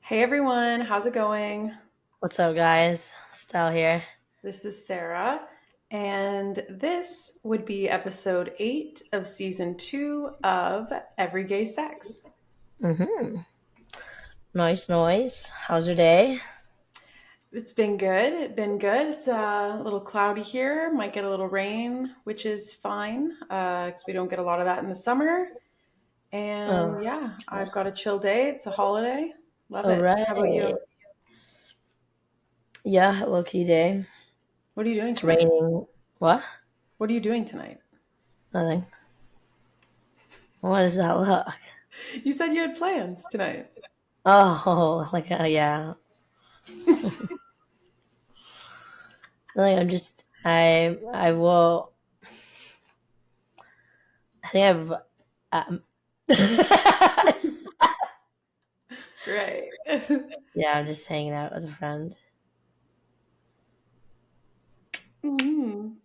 Hey everyone, how's it going? What's up, guys? Stel here. This is Sarah, and this would be episode 8 of season 2 of Everyday Sex. Mm-hmm. Nice noise. How's your day? It's been good. It's been good. It's a little cloudy here. Might get a little rain, which is fine because we don't get a lot of that in the summer. And Oh, yeah, I've got a chill day. It's a holiday. Love all it. How about right. you? Yeah, low key day. What are you doing It's tonight? raining. What? What are you doing tonight? Nothing. What does that look? You said you had plans tonight. Oh, like yeah. Nothing. I will. I think I've. Um, Right. yeah, I'm just hanging out with a friend. Mhm.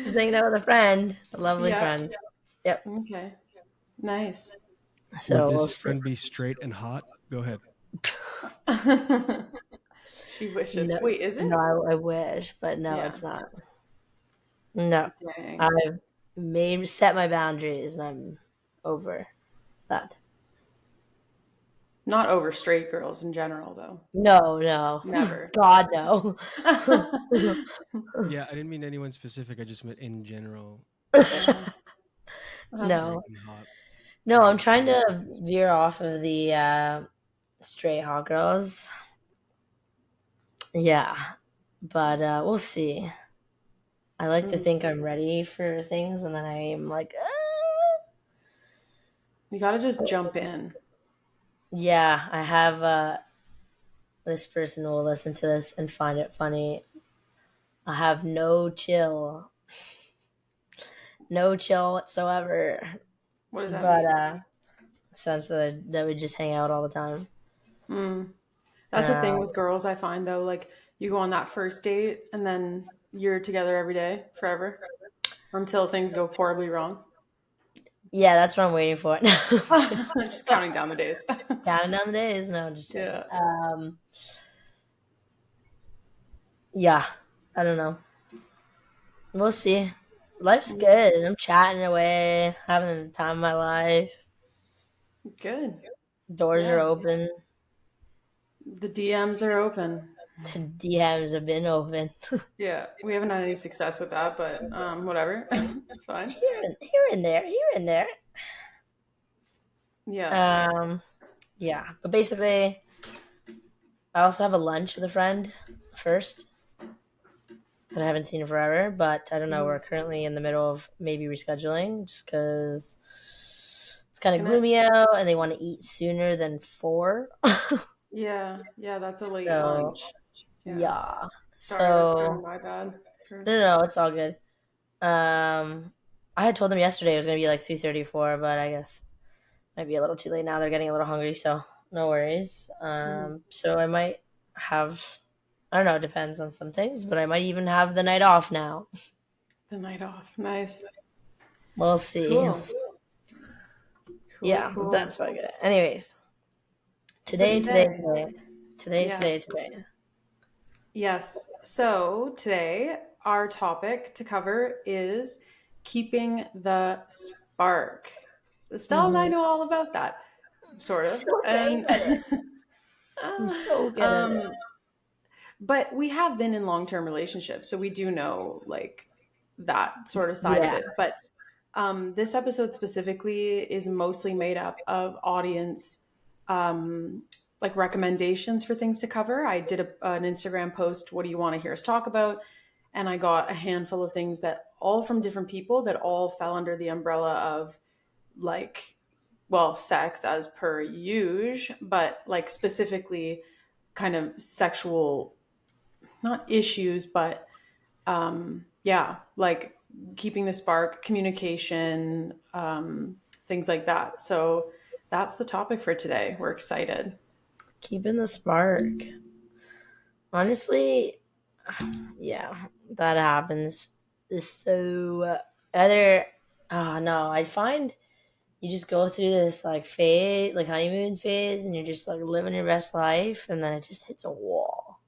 Just hanging out with a friend, a lovely Yeah. friend. Yep. Okay. Nice. Would So we'll this see. friend be straight and hot? Go ahead. She wishes. No, Wait, is it? no, I wish, but no, Yeah. it's not. No, Dang. I've made set my boundaries, and I'm over that. Not over straight girls in general, though. No, no, Never. God, no. Yeah, I didn't mean anyone specific. I just meant in general. Yeah. Uh-huh. No, Straight and hot. no. Those I'm are two trying different to things. veer off of the straight hot girls. Yeah, but we'll see. I like to Mm. think I'm ready for things, and then I'm like, You gotta just jump in. yeah. I have this person will listen to this and find it funny. I have no chill whatsoever. What does that But mean? sense that we just hang out all the time. Mm. That's the thing Uh, with girls, I find, though. Like, you go on that first date and then you're together every day forever until things go horribly wrong. yeah, that's what I'm waiting for. No, just Just counting down the days. counting down the days. No, just chilling. Yeah. Yeah, I don't know. We'll see. Life's good. I'm chatting away, having the time of my life. Good. Doors are Yeah. open. The DMs are open. The DMs have been open. Yeah, we haven't had any success with that, but whatever. It's fine. Here and there. Yeah. Um, yeah, but basically, I also have a lunch with a friend first that I haven't seen in forever, but I don't know. We're Mhm. currently in the middle of maybe rescheduling just because it's It's kind of gonna. gloomy out and they want to eat sooner than 4. Yeah, yeah. That's a late So, lunch. Yeah. yeah. Sorry, that's kind of So, my bad. For no, it's all good. Um, I had told them yesterday it was going to be like 3:34, but I guess might be a little too late now. They're getting a little hungry, so no worries. Mhm. So I might have, I don't know, it depends on some things, but I might even have the night off now. The night off. Nice. We'll see. Cool. Cool. Yeah, but Cool. that's about good. Anyways, So today, today, today, today, today, yeah. today, today. Yes. So today, our topic to cover is keeping the spark. Estelle and I Mm-hmm. know all about that, sort of. So great And at it. I'm so good at it. um, but we have been in long-term relationships, so we do know like that sort of side of Yeah. it. But this episode specifically is mostly made up of audience um, like recommendations for things to cover. I did an Instagram post, what do you want to hear us talk about? And I got a handful of things that all from different people that all fell under the umbrella of like, well, sex as per usual, but like specifically kind of sexual, not issues, but yeah, like keeping the spark, communication, things like that. So that's the topic for today. We're excited. Keeping the spark. Honestly, yeah, that happens. So, either, oh no, I find you just go through this like phase, like honeymoon phase, and you're just like living your best life, and then it just hits a wall.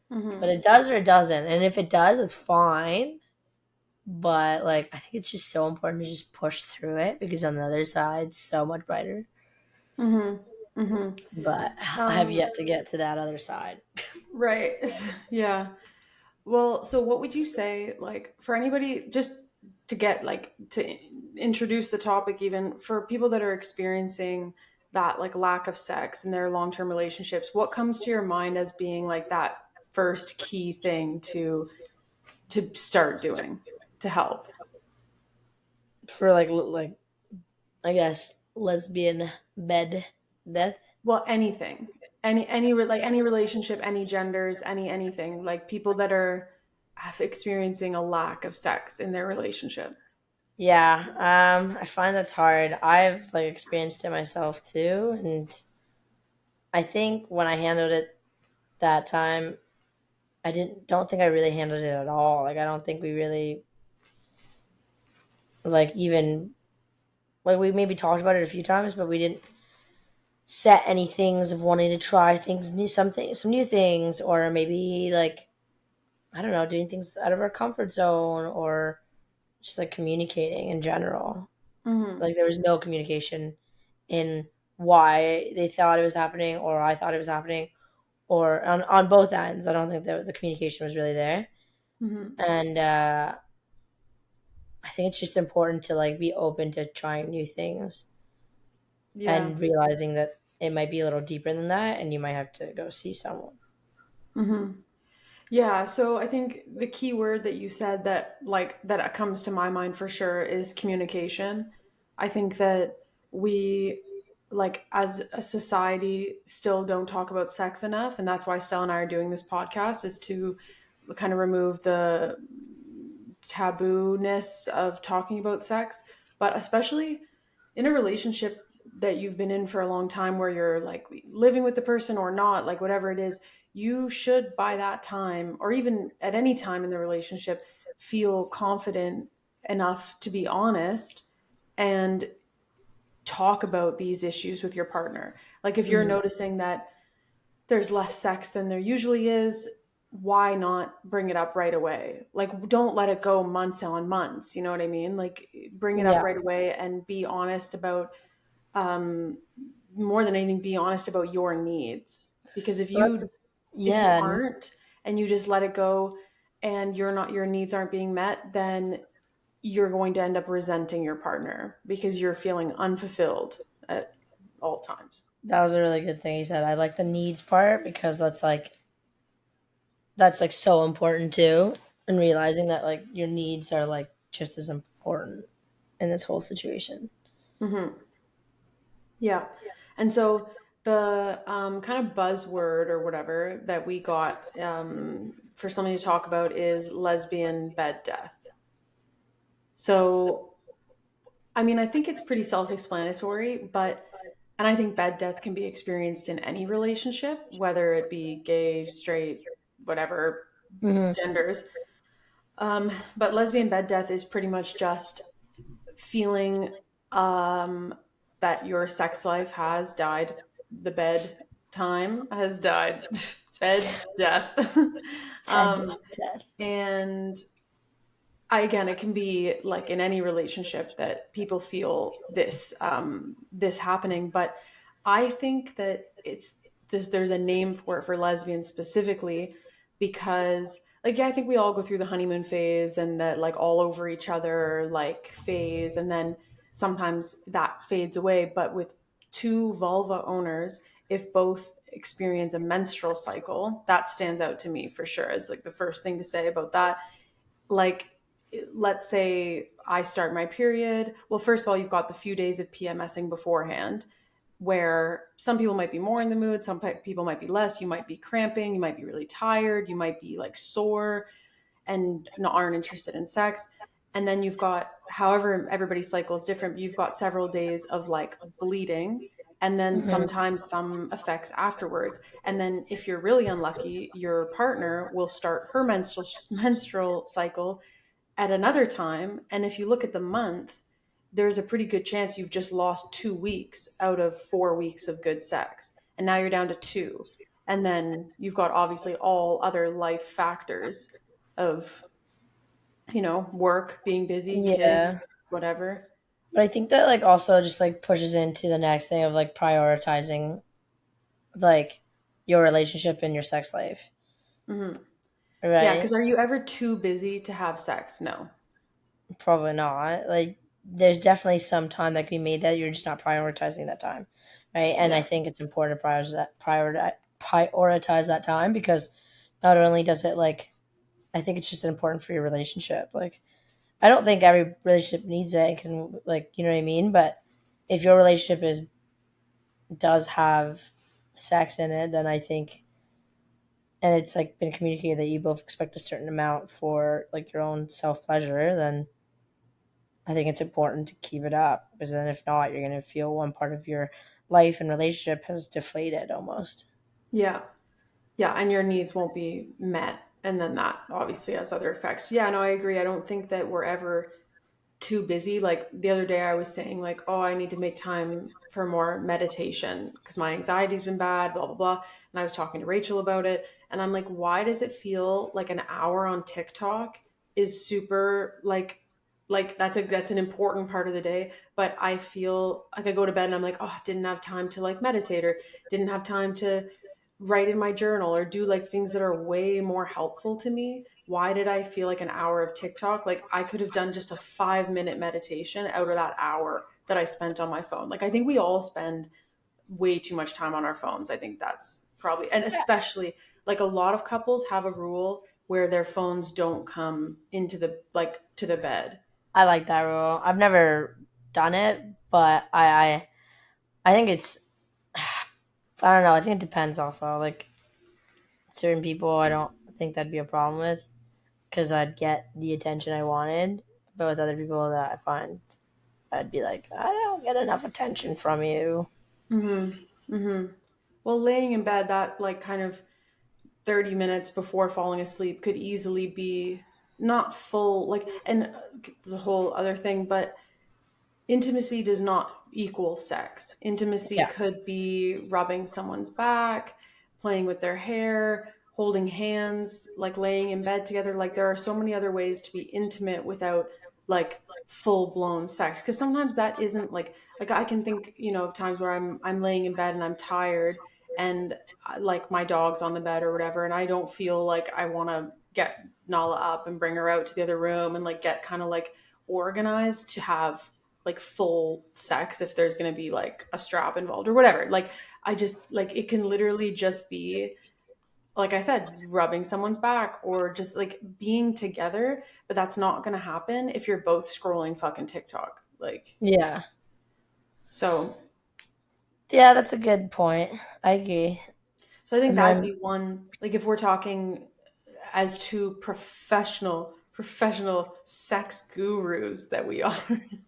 But Mm-hmm. it does or it doesn't, and if it does, it's fine. But like, I think it's just so important to just push through it because on the other side, it's so much brighter. Mm-hmm. Mm-hmm. But I have Um, yet to get to that other side. right. Yeah. Well, so what would you say, like, for anybody, just to get, like, to introduce the topic, even for people that are experiencing that, like, lack of sex in their long-term relationships, what comes to your mind as being, like, that first key thing to start doing to help? For like I guess lesbian bed death. Well, anything, like any relationship, any genders, anything, like people that are experiencing a lack of sex in their relationship. Yeah, I find that's hard. I've like experienced it myself too, and I think when I handled it that time, I didn't don't think I really handled it at all. Like I don't think we really like even like we maybe talked about it a few times, but we didn't set any things of wanting to try things new, some new things, or maybe like I don't know, doing things out of our comfort zone, or just like communicating in general. Mm-hmm. Like there was no communication in why they thought it was happening or I thought it was happening or on both ends. I don't think the communication was really there. Mm-hmm. And I think it's just important to like be open to trying new things Yeah. and realizing that it might be a little deeper than that and you might have to go see someone. Mm-hmm. Yeah, so I think the key word that you said that like that comes to my mind for sure is communication. I think that we like as a society still don't talk about sex enough, and that's why Stella and I are doing this podcast is to kind of remove the taboo-ness of talking about sex, but especially in a relationship that you've been in for a long time where you're like living with the person or not, like whatever it is, you should by that time or even at any time in the relationship feel confident enough to be honest and talk about these issues with your partner. Like if you're Mm-hmm. noticing that there's less sex than there usually is, why not bring it up right away? Like, don't let it go months on months. You know what I mean? Like, bring it up Yeah. right away and be honest about, um, more than anything, be honest about your needs. Because Well, that's, if you yeah. aren't and you just let it go and your needs aren't being met, then you're going to end up resenting your partner because you're feeling unfulfilled at all times. That was a really good thing you said. I like the needs part because that's like so important too, and realizing that like your needs are like just as important in this whole situation. Mm-hmm. Yeah. And so the kind of buzzword or whatever that we got for something to talk about is lesbian bed death. So, I mean, I think it's pretty self explanatory, and I think bed death can be experienced in any relationship, whether it be gay, straight, whatever Hmm. genders. But lesbian bed death is pretty much just feeling that your sex life has died, the bed time has died, bed death. Dead, um, dead. and again, it can be like in any relationship that people feel this happening, but I think that it's this. There's a name for it for lesbians specifically because, like, yeah, I think we all go through the honeymoon phase and that like all over each other like phase, and then sometimes that fades away. But with two vulva owners, if both experience a menstrual cycle, that stands out to me for sure as like the first thing to say about that. Like, let's say I start my period. Well, first of all, you've got the few days of PMSing beforehand where some people might be more in the mood, some people might be less. You might be cramping, you might be really tired, you might be like sore and aren't interested in sex. And then you've got, however, everybody's cycle is different, but you've got several days of like bleeding and then Hmm. sometimes some effects afterwards. And then if you're really unlucky, your partner will start her menstrual cycle at another time. And if you look at the month, there's a pretty good chance you've just lost 2 weeks out of 4 weeks of good sex. And now you're down to two. And then you've got obviously all other life factors of, work, being busy, Yeah. kids, whatever. But I think that like also just like pushes into the next thing of like prioritizing like your relationship and your sex life, Hmm. Yeah, right? because are you ever too busy to have sex? No. Probably not. Like there's definitely some time that can be made that you're just not prioritizing that time, right? And I Yeah. think it's important to prioritize that time because not only does it like I think it's just important for your relationship. Like I don't think every relationship needs it and can like you know what I mean, but if your relationship is does have sex in it, then I think and it's like been communicated that you both expect a certain amount for like your own self pleasure, then I think it's important to keep it up because then if not, you're gonna feel one part of your life and relationship has deflated almost. Yeah. Yeah. And your needs won't be met. And then that obviously has other effects. Yeah, no, I agree. I don't think that we're ever too busy. Like the other day, I was saying, like, oh, I need to make time for more meditation because my anxiety's been bad, blah, blah, blah. And I was talking to Rachel about it. And I'm like, why does it feel like an hour on TikTok is super like that's an important part of the day, but I feel like I go to bed and I'm like, oh, didn't have time to like meditate or didn't have time to write in my journal or do like things that are way more helpful to me. Why did I feel like an hour of TikTok? Like I could have done just a 5 minute meditation out of that hour that I spent on my phone. Like I think we all spend way too much time on our phones. I think that's probably, and especially like a lot of couples have a rule where their phones don't come into the like to the bed. I like that rule. I've never done it, but I think it's I don't know. I think it depends also. Like certain people, I don't think that'd be a problem with because I'd get the attention I wanted. But with other people that I find, I'd be like, I don't get enough attention from you. Mm-hmm. Mm-hmm. Well, laying in bed, that like kind of 30 minutes before falling asleep could easily be not full, like, and there's a whole other thing, but intimacy does not equal sex. Intimacy Yeah, could be rubbing someone's back, playing with their hair, holding hands, like laying in bed together. Like there are so many other ways to be intimate without like full blown sex. Because sometimes that isn't like I can think of times where I'm laying in bed and I'm tired and like my dog's on the bed or whatever, and I don't feel like I want to get Nala up and bring her out to the other room and like get kind of like organized to have like full sex if there's going to be like a strap involved or whatever. Like I just like it can literally just be like I said, rubbing someone's back or just like being together, but that's not going to happen if you're both scrolling fucking TikTok. Like yeah, so yeah. That's a good point. I agree. so I think And that would then be one like if we're talking as two professional sex gurus that we are.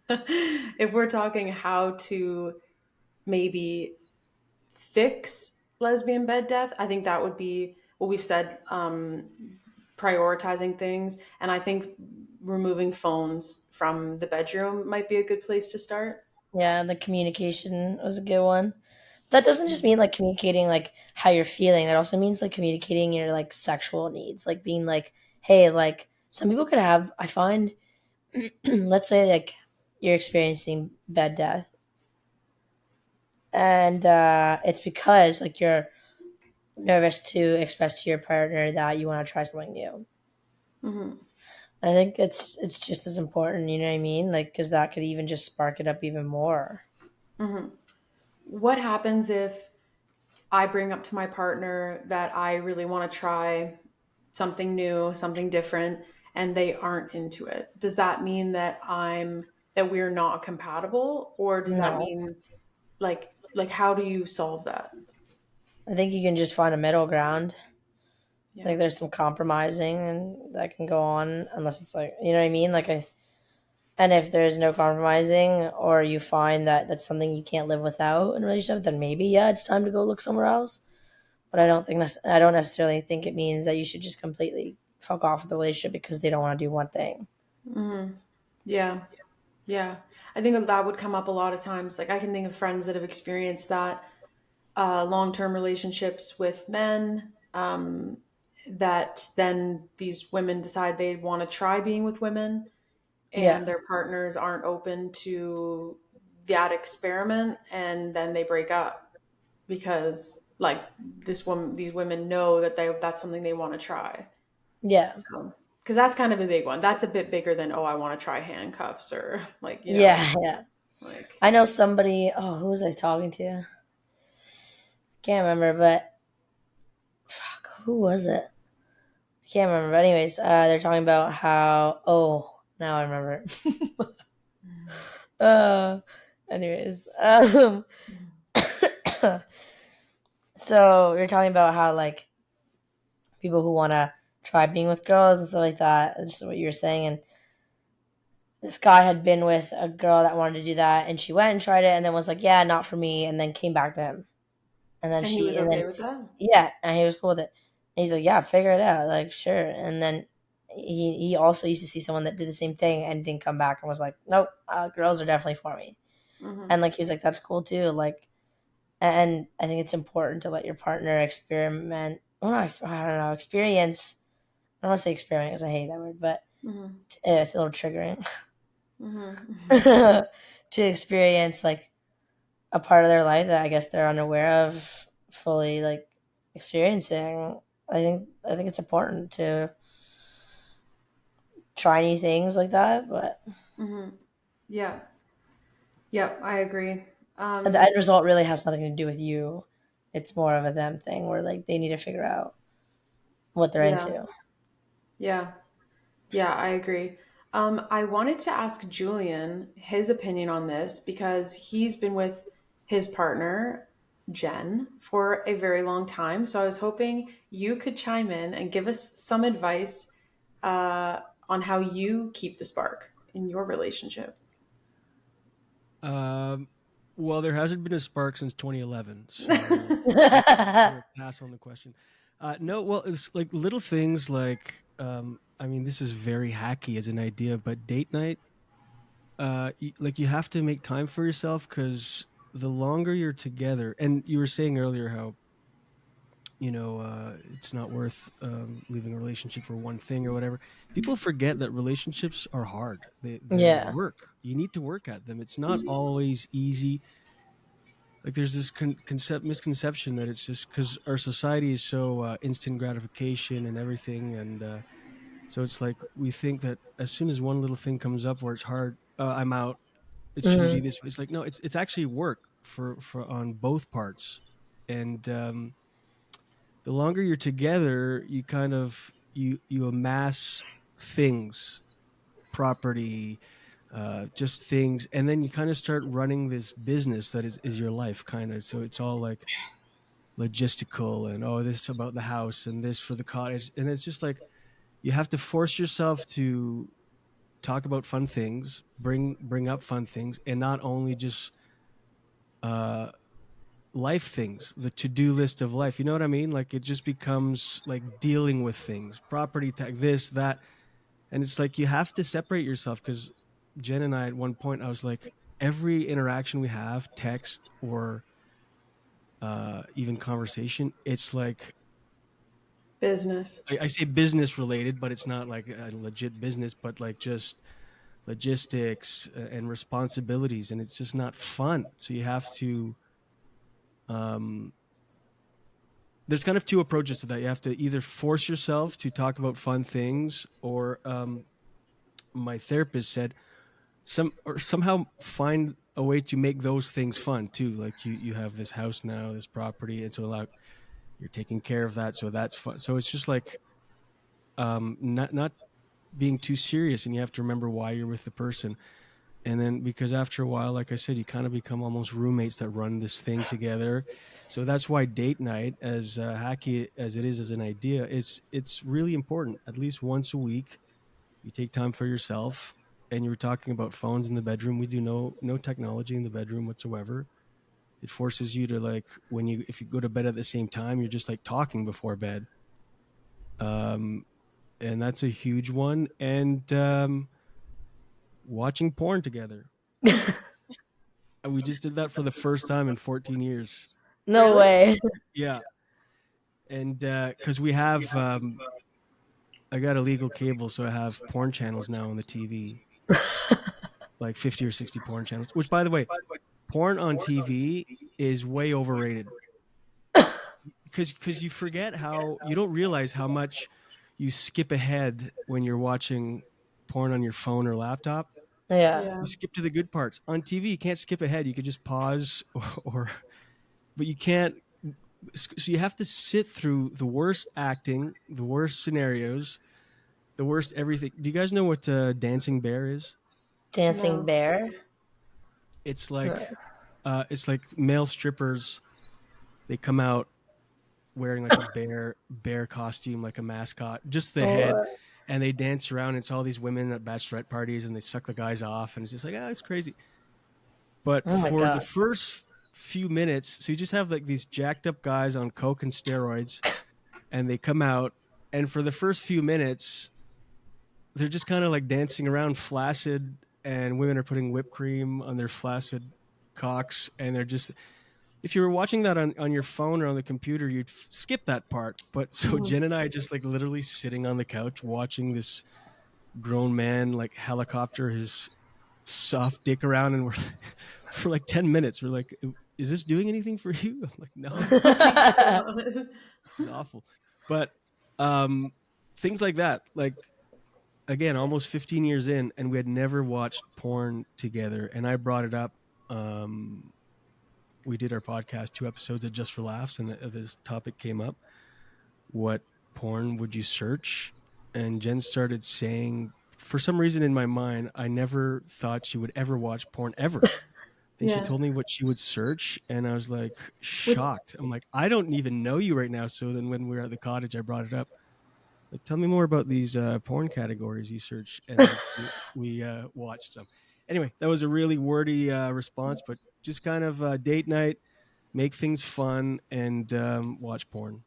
If we're talking how to maybe fix lesbian bed death, I think that would be what we've said, prioritizing things. And I think removing phones from the bedroom might be a good place to start. yeah, the communication was a good one. That doesn't just mean like communicating like how you're feeling. That also means like communicating your like sexual needs, like being like, hey, like some people could have. I find, let's say like you're experiencing bed death, and it's because like you're nervous to express to your partner that you want to try something new. Hmm. I think it's just as important, you know what I mean? Like, because that could even just spark it up even more. Hmm. What happens if I bring up to my partner that I really want to try something new, something different, and they aren't into it? Does that mean that we're not compatible, or does that No, mean like how do you solve that? I think you can just find a middle ground. Yeah. Like, there's some compromising, and that can go on unless it's like, you know what I mean? And if there's no compromising, or you find that that's something you can't live without in a relationship, then maybe yeah, it's time to go look somewhere else. But I don't necessarily think it means that you should just completely fuck off with the relationship because they don't want to do one thing. Hmm. Yeah. Yeah. I think that would come up a lot of times. Like I can think of friends that have experienced that, long-term relationships with men, that then these women decide they want to try being with women, Yeah. and their partners aren't open to that experiment, and then they break up because like these women know that that's something they want to try. Yeah. So, because that's kind of a big one. That's a bit bigger than, oh, I want to try handcuffs, or like, Yeah. Yeah. like, I know somebody. Oh, who was I talking to? Can't remember, but fuck, who was it? I can't remember. But anyways, they're talking about how. Oh, now I remember. uh, anyways, so you're talking about how like people who want to try being with girls and stuff like that. That's just what you were saying. And this guy had been with a girl that wanted to do that, and she went and tried it, and then was like, "Yeah, not for me," and then came back to him. And then and he was and okay then with that. yeah, and he was cool with it. And he's like, "Yeah, figure it out, like sure." And then he also used to see someone that did the same thing and didn't come back and was like, "Nope, girls are definitely for me." Hmm. And like he was like, "That's cool too." Like, and I think it's important to let your partner experiment. Well, not, I don't know, experience. I don't want to say experiment because I hate that word, but Hmm. it's a little triggering Hmm. to experience like a part of their life that I guess they're unaware of fully like experiencing. I think it's important to try new things like that, but Hmm. Yeah. Yep, I agree. the end result really has nothing to do with you. It's more of a them thing where like they need to figure out what they're Yeah. into. Yeah. Yeah, I agree. I wanted to ask Julian his opinion on this because he's been with his partner, Jen, for a very long time. So I was hoping you could chime in and give us some advice, uh, on how you keep the spark in your relationship. Um, well, there hasn't been a spark since 2011, so I'm gonna pass on the question. No, well, it's like little things like, I mean, this is very hacky as an idea, but date night, like you have to make time for yourself because the longer you're together, and you were saying earlier how it's not worth leaving a relationship for one thing or whatever. People forget that relationships are hard. They're Yeah. work. You need to work at them. It's not always easy. Like there's this misconception that it's just because our society is so instant gratification and everything, and so it's like we think that as soon as one little thing comes up where it's hard, I'm out. It shouldn't be Hmm. this way. It's like no, it's actually work for on both parts, and the longer you're together, you kind of you amass things, property, just things, and then you kind of start running this business that is your life, kind of. So it's all like logistical, and oh, this about the house, and this for the cottage, and it's just like you have to force yourself to talk about fun things, bring up fun things, and not only just uh life things, the to-do list of life. You know what I mean? Like it just becomes like dealing with things, property tax, this, that. And it's like you have to separate yourself because Jen and I at one point I was like, every interaction we have, text or even conversation, it's like Business. I say business related, but it's not like a legit business, but like just logistics and responsibilities, and it's just not fun. So you have to um there's kind of two approaches to that. You have to either force yourself to talk about fun things, or my therapist said somehow find a way to make those things fun too. Like you have this house now, this property, and so like you're taking care of that, so that's fun. So it's just like not being too serious, and you have to remember why you're with the person. And then because after a while, like I said, you kind of become almost roommates that run this thing together. So that's why date night, as hacky as it is as an idea, it's really important. At least once a week you take time for yourself. And you were talking about phones in the bedroom. We do no technology in the bedroom whatsoever. It forces you to, like, if you go to bed at the same time, you're just like talking before bed. um and that's a huge one. And watching porn together. We just did that for the first time in 14 years. No Really? way. Yeah. And because we have, I got illegal cable, so I have porn channels now on the TV, like 50 or 60 porn channels, which, by the way, porn on TV is way overrated because you forget how, you don't realize how much you skip ahead when you're watching porn on your phone or laptop. Yeah. Yeah. You skip to the good parts. On TV, you can't skip ahead. You could just pause or but you can't. So you have to sit through the worst acting, the worst scenarios, the worst everything. Do you guys know what Dancing Bear is? Dancing No. bear. It's No. it's like male strippers. They come out wearing like a bear costume, like a mascot, just the head, Oh, and they dance around. It's all these women at bachelorette parties, and they suck the guys off, and it's just like, it's crazy. But oh my for the god. first few minutes, so you just have like these jacked up guys on coke and steroids, and they come out, and for the first few minutes, they're just kind of like dancing around flaccid, and women are putting whipped cream on their flaccid cocks, and they're just, if you were watching that on your phone or on the computer, you'd skip that part. But so Mhm. Jen and I just like literally sitting on the couch watching this grown man like helicopter his soft dick around, and we're for like 10 minutes we're like, is this doing anything for you? I'm like, no, Oh my God. this is awful. But things like that, like, again, almost 15 years in, and we had never watched porn together, and I brought it up. We did our podcast 2 episodes of Just for Laughs, and this topic came up: what porn would you search? And Jen started saying, for some reason in my mind, I never thought she would ever watch porn ever. Then she Yeah. told me what she would search, and I was like With shocked. I'm like, I don't even know you right now. So then when we were at the cottage, I brought it up. Like, tell me more about these porn categories you search. And then we watched them. Anyway, that was a really wordy response, but just kind of date night, make things fun, and watch porn.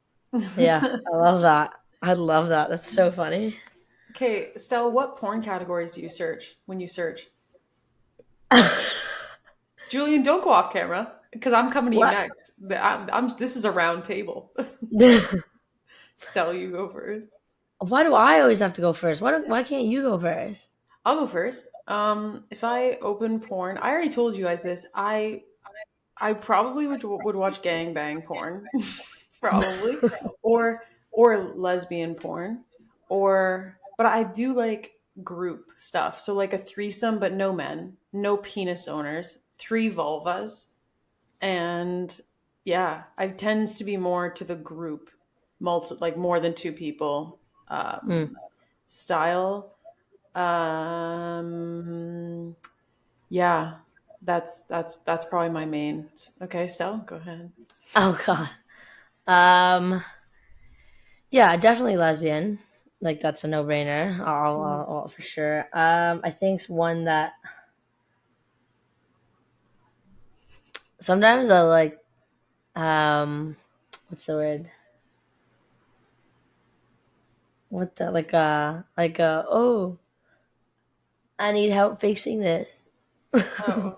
Yeah, I love that. I love that. That's so funny. Okay, Stella, what porn categories do you search when you search? Julian, don't go off camera because I'm coming to you What? next. This is a round table. Stella, you go first. Why do I always have to go first? Why can't you go first? I'll go first. If I open porn, I already told you guys this. I probably would watch gangbang porn, probably, or lesbian porn, or but I do like group stuff. So like a threesome, but no men, no penis owners, three vulvas, and yeah, I tends to be more to the group, like more than two people, Mm. style. Um, yeah, that's probably my main. Okay, Stell, go ahead. Oh god. Um. Yeah, definitely lesbian. Like that's a no brainer. I'll for sure. I think one that sometimes I like. What's the word? What the oh, I need help fixing this. Oh,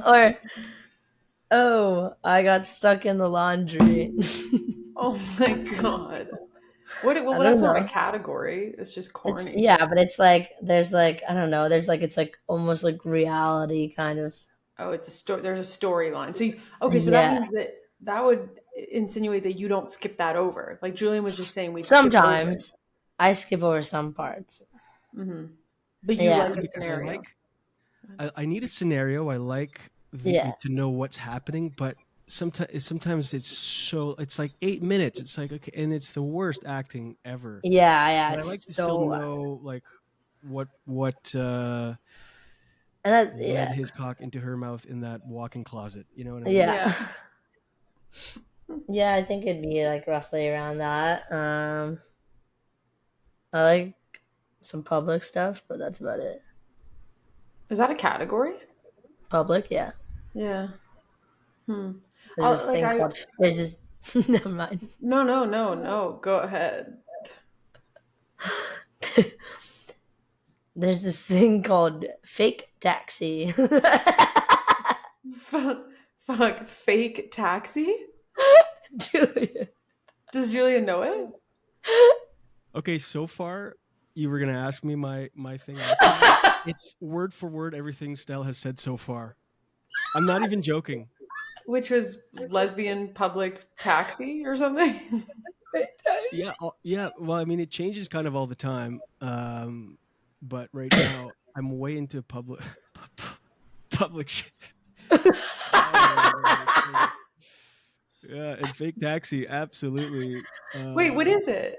Or oh, I got stuck in the laundry. oh my God. I Well, don't that's not a know. category. It's just It's corny. yeah, but it's like there's like I don't know. There's like it's like almost like reality kind of. Oh, it's a story. There's a storyline. Okay, so that Yeah. means that would insinuate that you don't skip that over. Like Julian was just saying, we'd skip over it. Sometimes I skip over some parts. Hmm. But you It's Yeah. like weird a because scenario. I need a scenario. I like Yeah. to know what's happening, but sometimes it's like 8 minutes. It's like, okay, and it's the worst acting ever. Yeah. Yeah. But I like It's to still so. know like what led Yeah. his cock into her mouth in that walk-in closet. You know what I mean? Yeah. Yeah. Yeah. I think it'd be like roughly around that. I like some public stuff, but that's about it. Is that a category? Public, yeah. Yeah. Hmm. There's this Like thing I called. There's this. Never mind. no. Go ahead. there's this thing called fake taxi. Fuck, fake taxi? Julia. Does Julia know it? Okay, so far you were gonna ask me my thing after that. It's word for word everything Stel has said so far. I'm not even joking. Which was lesbian public taxi or something? Yeah, yeah. Well, I mean, it changes kind of all the time. But right now, I'm way into public shit. Oh my god, it's so- yeah, and fake taxi, absolutely. Wait, what Um, is it?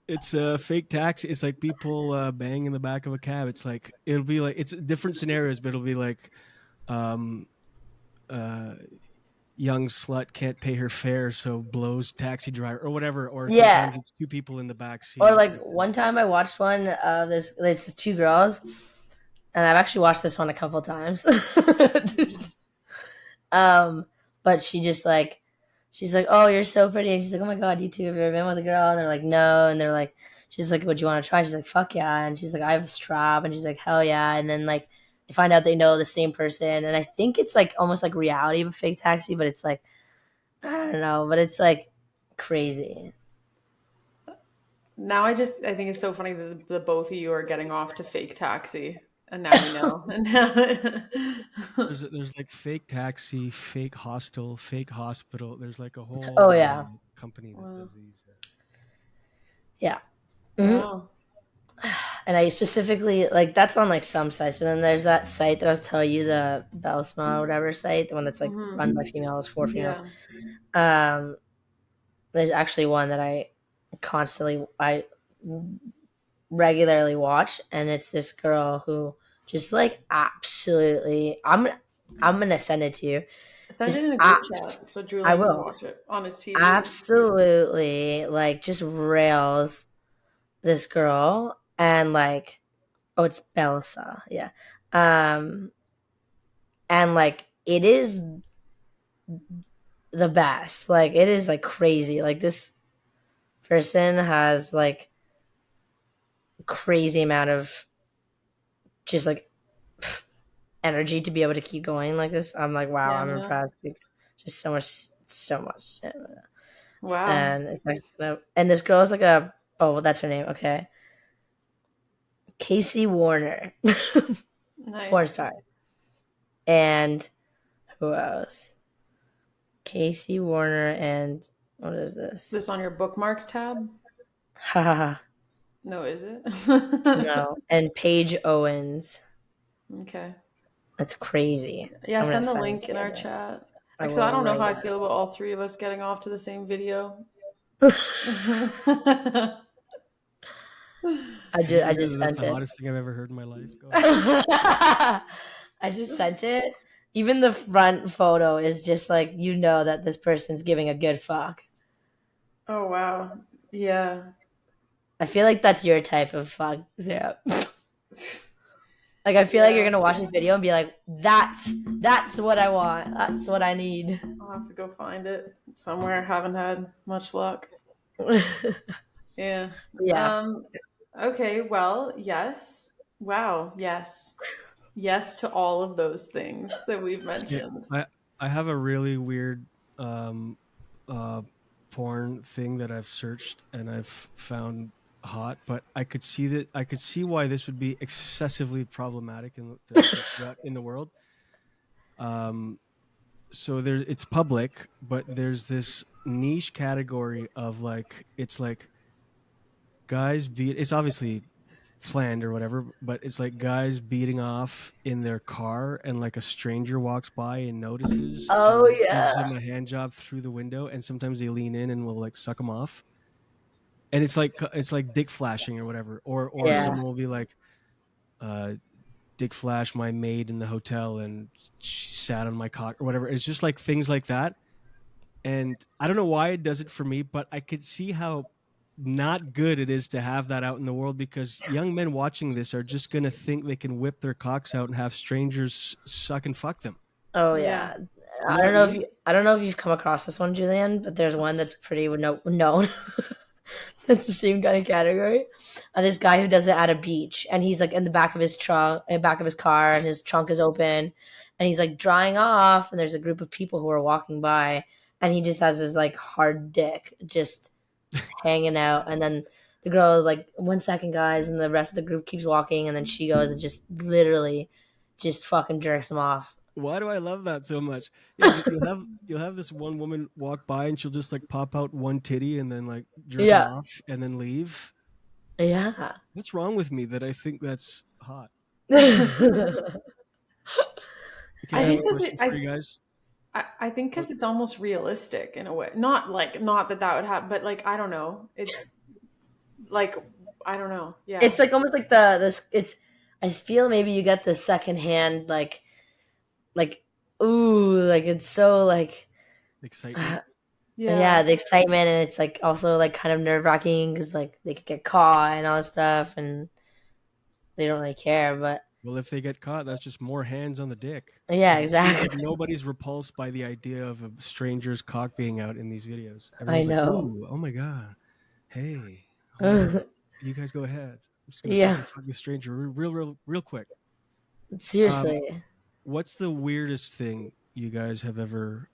it's a fake taxi. It's like people bang in the back of a cab. It's like it'll be like it's different scenarios, but it'll be like um, uh, young slut can't pay her fare, so blows taxi driver or whatever. Or Yeah. sometimes it's two people in the back Or seat. like one time I watched one of this. It's two girls, and I've actually watched this one a couple times. um, but she's like, "Oh, you're so pretty," and she's like, "Oh my god, you too. Have you ever been with a girl?" And they're like, "No," and they're like, she's like, "Would you want to try?" She's like, "Fuck yeah," and she's like, "I have a strap," and she's like, "Hell yeah," and then like they find out they know the same person, and I think it's like almost like reality of a fake taxi, but it's like I don't know, but it's like crazy. Now I think it's so funny that the both of you are getting off to fake taxi, and now we know. And now, There's like fake taxi, fake hostel, fake hospital. There's like a Oh whole yeah, company that wow, does these. yeah. hmm wow. And I specifically like that's on like some sites, but then there's that site that I was telling you, the Belsma or whatever site, the one that's like run by Hmm. females for females. Yeah. Um, there's actually one that I regularly watch, and it's this girl who just like absolutely. I'm gonna send it to you. Send it Just in a group chat so I Julian can will watch it on his TV. absolutely like just rails this girl and like oh it's Belsa, yeah. Um and like it is the best. Like it is like crazy. Like this person has like crazy amount of just like energy to be able to keep going like this. I'm like wow, I'm Stamina. impressed. Just so much. Wow. And it's like and this girl is like a oh well, that's her name, okay. Casey Warner. Porn Nice. star. And who else? Casey Warner and what is Is this? this on your bookmarks tab? Ha ha ha. No, is it? No. And Paige Owens. Okay. That's crazy. Yeah, I'm gonna send the send it link to in our you. chat. I Like, so I will don't know right how I feel about all three of us getting off to the same video. now. I I just That's sent the it. hottest thing I've ever heard in my life. Go ahead. I just sent it. Even the front photo is just like you know that this person's giving a good fuck. Oh wow. Yeah. I feel like that's your type of fuck, Sarah. Like I feel like you're Yeah. gonna watch this video and be like, that's what I want. That's what I need. I'll have to go find it somewhere. Haven't had much luck. Yeah. Yeah. Okay, well, yes. Wow, yes. Yes to all of those things that we've Okay, mentioned. I have a really weird um, uh, porn thing that I've searched and I've found hot, but I could see why this would be excessively problematic to put out in the world. Um, so there, it's public, but there's this niche category of like it's like guys beat. It's obviously planned or whatever, but it's like guys beating off in their car and like a stranger walks by and notices and Oh like yeah. gives them a hand job through the window and sometimes they lean in and will like suck them off. And it's like dick flashing or whatever. Or Yeah. someone will be like uh dick flash my maid in the hotel and she sat on my cock or whatever. It's just like things like that. And I don't know why it does it for me, but I could see how not good it is to have that out in the world because young men watching this are just going to think they can whip their cocks out and have strangers suck and fuck them. Oh Yeah. yeah. You know what I mean? I don't know if you've come across this one, Julian, but there's one that's pretty known. That's the same kind of category. This guy who does it at a beach, and he's like in the back of his trunk, back of his car, and his trunk is open, and he's like drying off, and there's a group of people who are walking by, and he just has his like hard dick just hanging out, and then the girl is like, 1 second, guys, and the rest of the group keeps walking, and then she goes and just literally just fucking jerks him off. Why do I love that so much? Yeah, you'll have this one woman walk by and she'll just like pop out one titty and then like jerk it Yeah, off and then leave. yeah. What's wrong with me that I think that's hot? Okay, I I have think a because question for you guys. I think What? because it's almost realistic in a way. Not that that would happen, but like I don't know. It's like I don't know. Yeah. It's like almost like the this. It's. I feel maybe you get the secondhand like ooh, like it's so like Excitement. Yeah. yeah, the excitement, and it's like also like kind of nerve wracking because like they could get caught and all this stuff, and they don't really care. But Well, if they get caught, that's just more hands on the dick. yeah, Because it seems like exactly. nobody's repulsed by the idea of a stranger's cock being out in these videos. I Everyone's like, know. ooh, oh my God. Hey, hold on. You guys go ahead. I'm just going to sit here Yeah, and fuck this stranger real quick. Um, seriously. what's the weirdest thing you guys have ever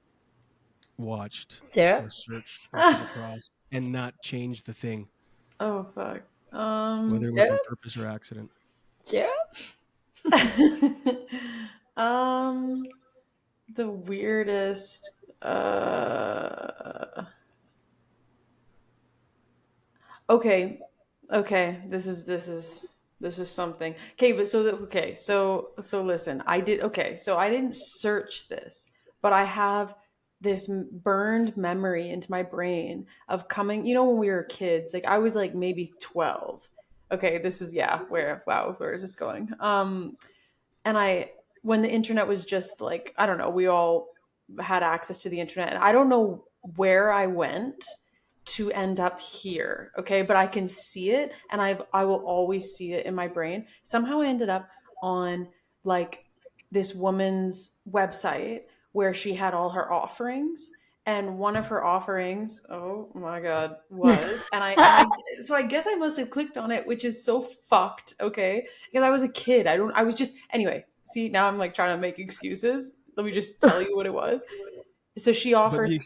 watched Sarah, or searched or come across and not changed the thing, Oh fuck. whether it was Sarah, on purpose or accident? Sarah. um the weirdest okay. Okay. This is something. Okay, but so listen. I didn't search this, but I have this burned memory into my brain of coming, when we were kids, like I was like maybe 12. Okay, this is yeah, where is this going? And when the internet was just like, I don't know, we all had access to the internet, and I don't know where I went to end up here. Okay, but I can see it, and I will always see it in my brain. Somehow I ended up on like this woman's website where she had all her offerings, and one of her offerings, oh my god, was, so I guess I must have clicked on it, which is so fucked. Okay, because I was a kid. I was just, anyway, see, now I'm like trying to make excuses. Let me just tell you what it was. So she But offered, the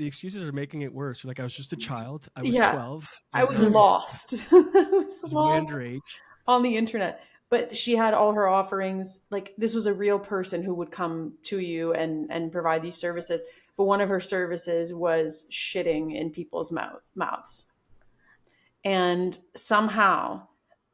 excuses are making it worse. Like I was just a child. I was yeah, 12. I I was was having lost. I was was way lost underage. on the internet. But she had all her offerings. Like this was a real person who would come to you and provide these services. But one of her services was shitting in people's mouths. And somehow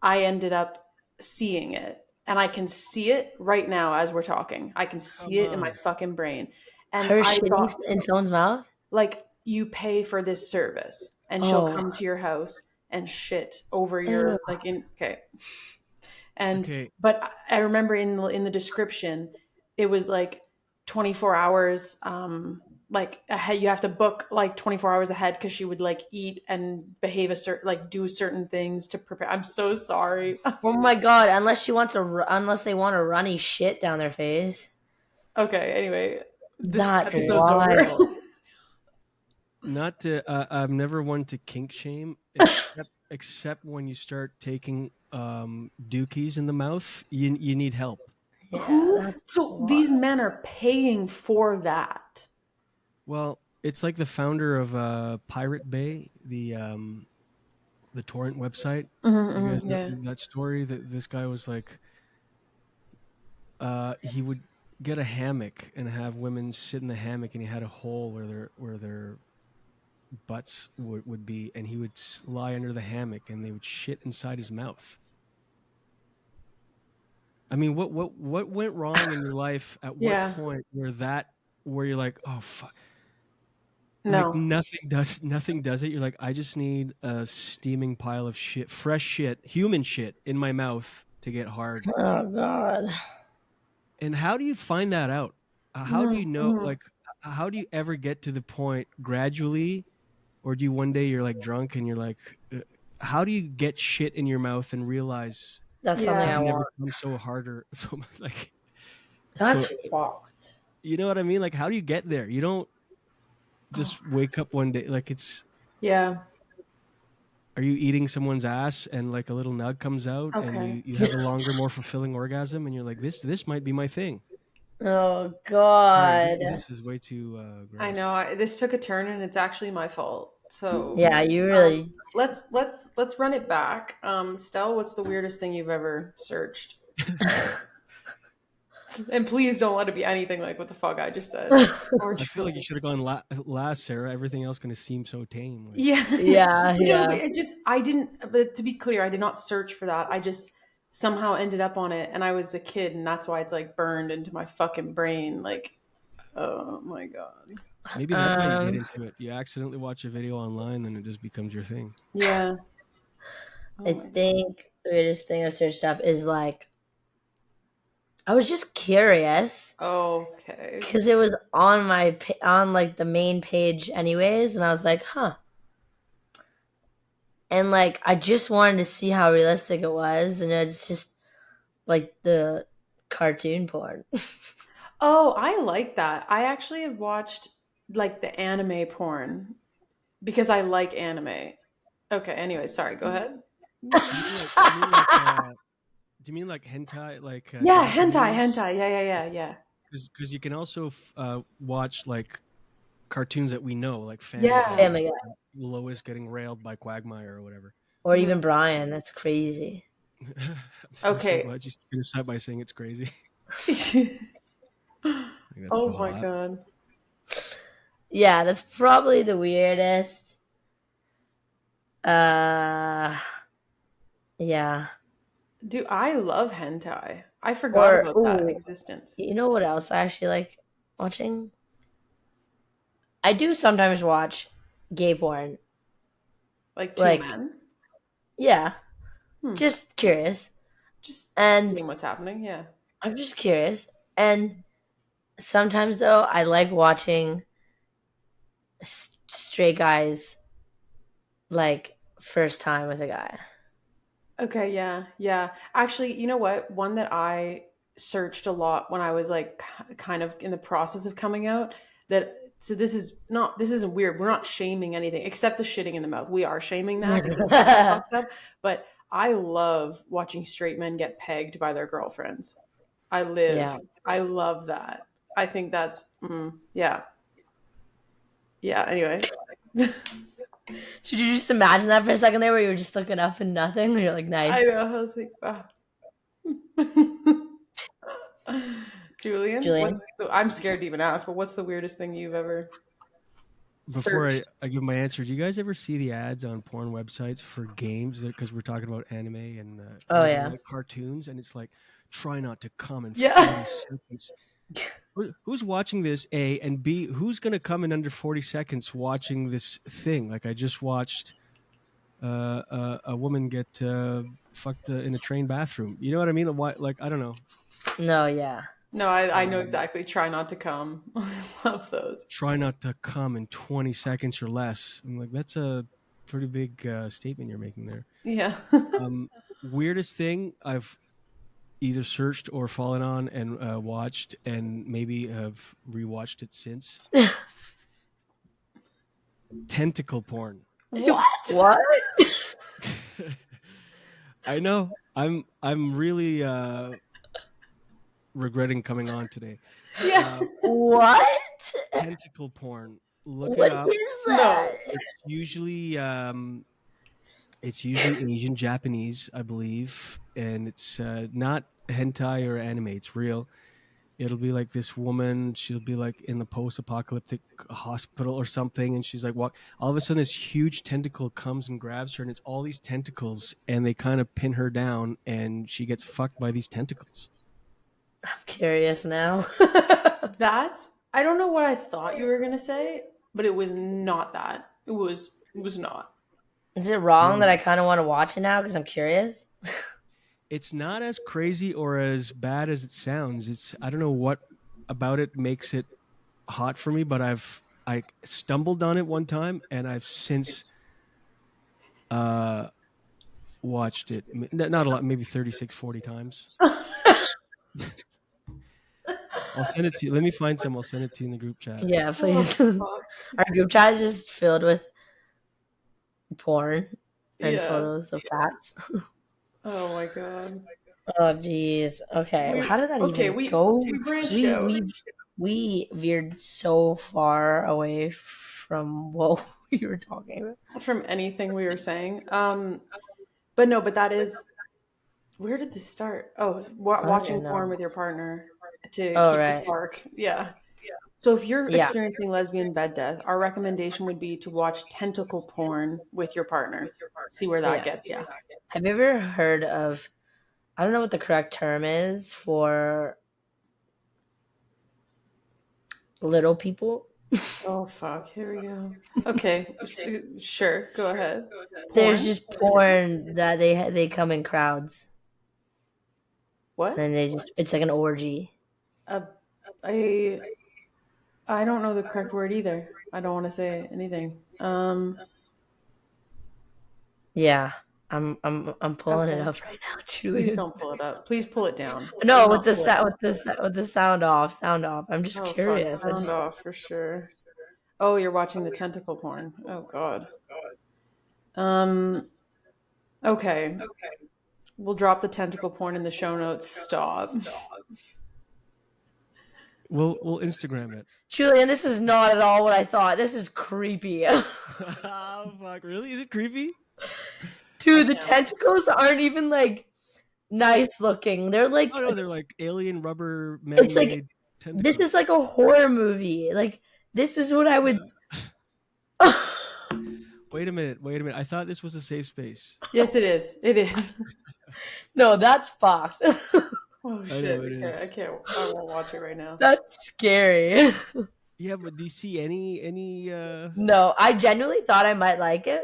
I ended up seeing it. And I can see it right now as we're talking. I can see Come it in my on. fucking brain. And Her I shitting thought, in someone's mouth. like, you pay for this service and she'll Oh, come to your house and shit over ew. your, like, in, okay. And Okay, but I remember in the description, it was like 24 hours, like ahead. You have to book like 24 hours ahead because she would like eat and behave a certain, like do certain things to prepare. I'm so sorry. Oh my god! Unless they want a runny shit down their face. Okay, anyway, this That's episode's over. wild. not to. I'm never one to kink shame, except when you start taking dookies in the mouth. You need help. Yeah, Who? that's So these wild. men are paying for that. Well, it's like the founder of Pirate Bay, the torrent website. You guys know Yeah. that story that this guy was like, he would get a hammock and have women sit in the hammock, and he had a hole where their butts would be, and he would lie under the hammock, and they would shit inside his mouth. I mean, what went wrong in your life? At what Yeah. point where you're like, oh fuck, like No. nothing does it. You're like, I just need a steaming pile of shit, fresh shit, human shit in my mouth to get hard. Oh god. And how do you find that out? How do you know? Mm-hmm. Like, how do you ever get to the point gradually, or do you one day you're like drunk and you're like, how do you get shit in your mouth and realize That's something Yeah. I I've never want. come so harder, so like, That's so fucked. you know what I mean? Like, how do you get there? You don't Oh, just wake up one day like it's yeah. are you eating someone's ass and like a little nug comes out and Okay. you have a longer, more fulfilling orgasm and you're like, this might be my thing. Oh Sorry, God. this is way too I know gross. this took a turn, and it's actually my fault. So Yeah, you um, really. let's run it back. Stell, what's the weirdest thing you've ever searched? And please don't let it be anything like what the fuck I just said. Or I feel like you truly. should have gone last, Sarah. Everything else going to seem so tame. Like, Yeah. Yeah, No, but yeah. I didn't, but to be clear, I did not search for that. I just somehow ended up on it, and I was a kid, and that's why it's like burned into my fucking brain. Like, oh my God. maybe that's how you get Um, into it. You accidentally watch a video online, then it just becomes your thing. Yeah. Oh I my God. think the weirdest thing I've searched up is like I was just curious Okay. because it was on on like the main page anyways, and I was like, huh. And like I just wanted to see how realistic it was, and it's just like the cartoon porn. Oh, I like that. I actually have watched like the anime porn because I like anime. Okay, anyway, sorry, go ahead. Do you mean like hentai, like Yeah, hentai, Japanese? hentai. Yeah, yeah, yeah, yeah. Because you can also watch like cartoons that we know, like Family Yeah. Guy, Family Guy Lois getting railed by Quagmire or whatever. or Mhm. even Brian. That's crazy. I'm so Okay. glad you finished that by saying it's crazy. Like, that's Oh so my hot. God. Yeah, that's probably the weirdest. Uh, yeah. Dude, I love hentai. I forgot Or about that ooh, existence. you know what else I actually like watching? I do sometimes watch gay porn. Like two Like, men. yeah, Hmm. just curious. Just And seeing what's happening. Yeah. I'm just curious. And sometimes though, I like watching straight guys like first time with a guy. Okay, yeah, yeah. Actually, you know what? One that I searched a lot when I was like kind of in the process of coming out, that so this isn't weird. We're not shaming anything except the shitting in the mouth. We are shaming that because that's fucked up. But I love watching straight men get pegged by their girlfriends. I Yeah. live. I love that. I think that's yeah. Yeah, anyway. Should you just imagine that for a second there where you were just looking up and nothing? And you're like, I nice. know. I was like, ah. Julian, Julian? I'm scared to even ask, but what's the weirdest thing you've ever Before searched? I give my answer, do you guys ever see the ads on porn websites for games? Because we're talking about anime and Oh, or yeah. like cartoons, and it's like, try not to come in Yeah. 40 seconds. Who's watching this? A and B. Who's gonna come in under 40 seconds watching this thing? Like I just watched a woman get fucked in a train bathroom. You know what I mean? Why? Like I don't know. No, yeah. No, I know Um, exactly. Try not to come. Love those. try not to come in 20 seconds or less. I'm like, that's a pretty big statement you're making there. Yeah. Weirdest thing I've either searched or fallen on and watched, and maybe have rewatched it since. Tentacle porn. What? What? I know. I'm really regretting coming on today. Yeah. What? Tentacle porn. Look it What up. is that? No. It's usually Asian Japanese, I believe, and it's not hentai or anime. It's real. It'll be like this woman. She'll be like in the post-apocalyptic hospital or something, and she's like, "Walk." All of a sudden, this huge tentacle comes and grabs her, and it's all these tentacles, and they kind of pin her down, and she gets fucked by these tentacles. I'm curious now. I don't know what I thought you were gonna say, but it was not that. It was not. Is it wrong that No, I kind of want to watch it now because I'm curious? it's not as crazy or as bad as it sounds. It's I don't know what about it makes it hot for me, but I stumbled on it one time, and I've since uh watched it not a lot, maybe 36, 40 times. I'll send it to you. Let me find some. I'll send it to you in the group chat. Yeah, Oh, please. Our fuck. group chat is just filled with porn. and Yeah. photos of cats. Oh my god. Oh geez. Okay. We How did that okay, even we go? we 'Cause branched We out we we veered so far away from what we were talking about. from anything we were saying. But no, but that is where did this start? Oh, I don't watching even porn know. with your partner to Oh keep the right. spark. Yeah. So if you're Yeah. experiencing lesbian bed death, our recommendation would be to watch tentacle porn with your partner. See where that Yeah. gets you. Have you ever heard of? I don't know what the correct term is for little people. Oh fuck, here we go. Okay, sure, go ahead. There's Porn? just porn that they come in crowds What? and they just it's like an orgy. Uh, I I don't know the correct word either. I don't want to say anything. Yeah. I'm pulling it Okay. up right now, Please Julian. don't pull it up. Please pull it down. Do No, with not the pull it up. with the sound off, sound off. I'm just Oh fuck, curious. I sound just off for sure. Oh, you're watching the tentacle porn. Oh god. Um. Okay. We'll drop the tentacle porn in the show notes. Stop. We'll Instagram it. Julian, this is not at all what I thought. This is creepy. Oh fuck! Really? Is it creepy? I Dude, the can't. tentacles aren't even like nice looking. They're Oh no, they're like alien rubber it's like man-made this tentacles. is like a horror movie. Like this is what I would Wait a minute. Wait a minute. I thought this was a safe space. Yes, it is. It is. No, that's fucked. Oh I shit. know it Okay, I is. can't. I won't watch it right now. That's scary. Yeah, but do you see any? No, I genuinely thought I might like it.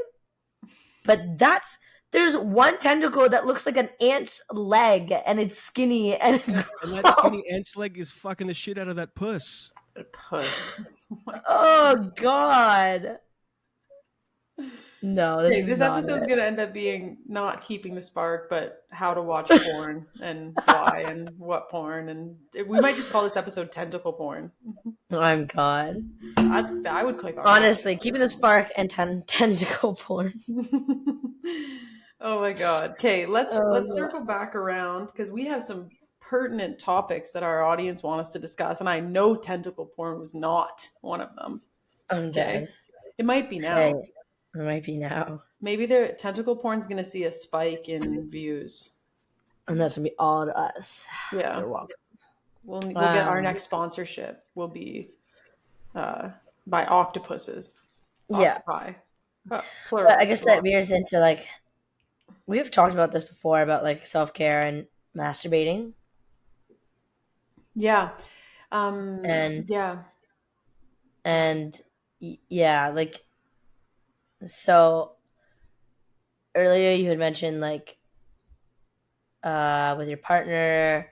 But there's one tentacle that looks like an ant's leg and it's skinny and Yeah, and that skinny ant's leg is fucking the shit out of that puss. Puss. Oh my god. oh god. No, this Okay, is this not episode's it. gonna end up being not keeping the spark, but how to watch porn and why and what porn, and we might just call this episode tentacle porn. I'm god. I would click on Honestly, keeping the spark and tentacle porn. that. Oh my god. Okay, let's Oh, circle back around because we have some pertinent topics that our audience want us to discuss, and I know tentacle porn was not one of them. I'm Okay, dead. it might be Hey, now. it might be now. Maybe the tentacle porn's gonna see a spike in views. And that's gonna be all to us. Yeah, You're welcome. we'll get our next sponsorship will be by octopuses. Yeah. Octopi. But Plural. I guess that veers into like we have talked about this before about like self care and masturbating. Yeah. And Yeah. yeah, like so earlier you had mentioned like with your partner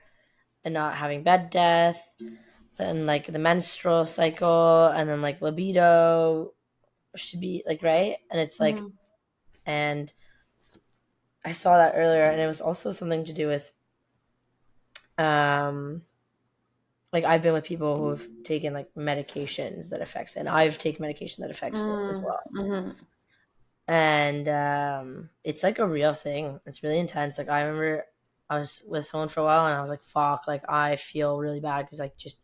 and not having bed death, then like the menstrual cycle and then like libido should be like right. And it's like Mhm. and I saw that earlier and it was also something to do with like I've been with people who've taken like medications that affects it, and I've taken medication that affects it as well. Mm-hmm. And it's like a real thing. It's really intense. Like I remember I was with someone for a while and I was like, fuck, like I feel really bad because like just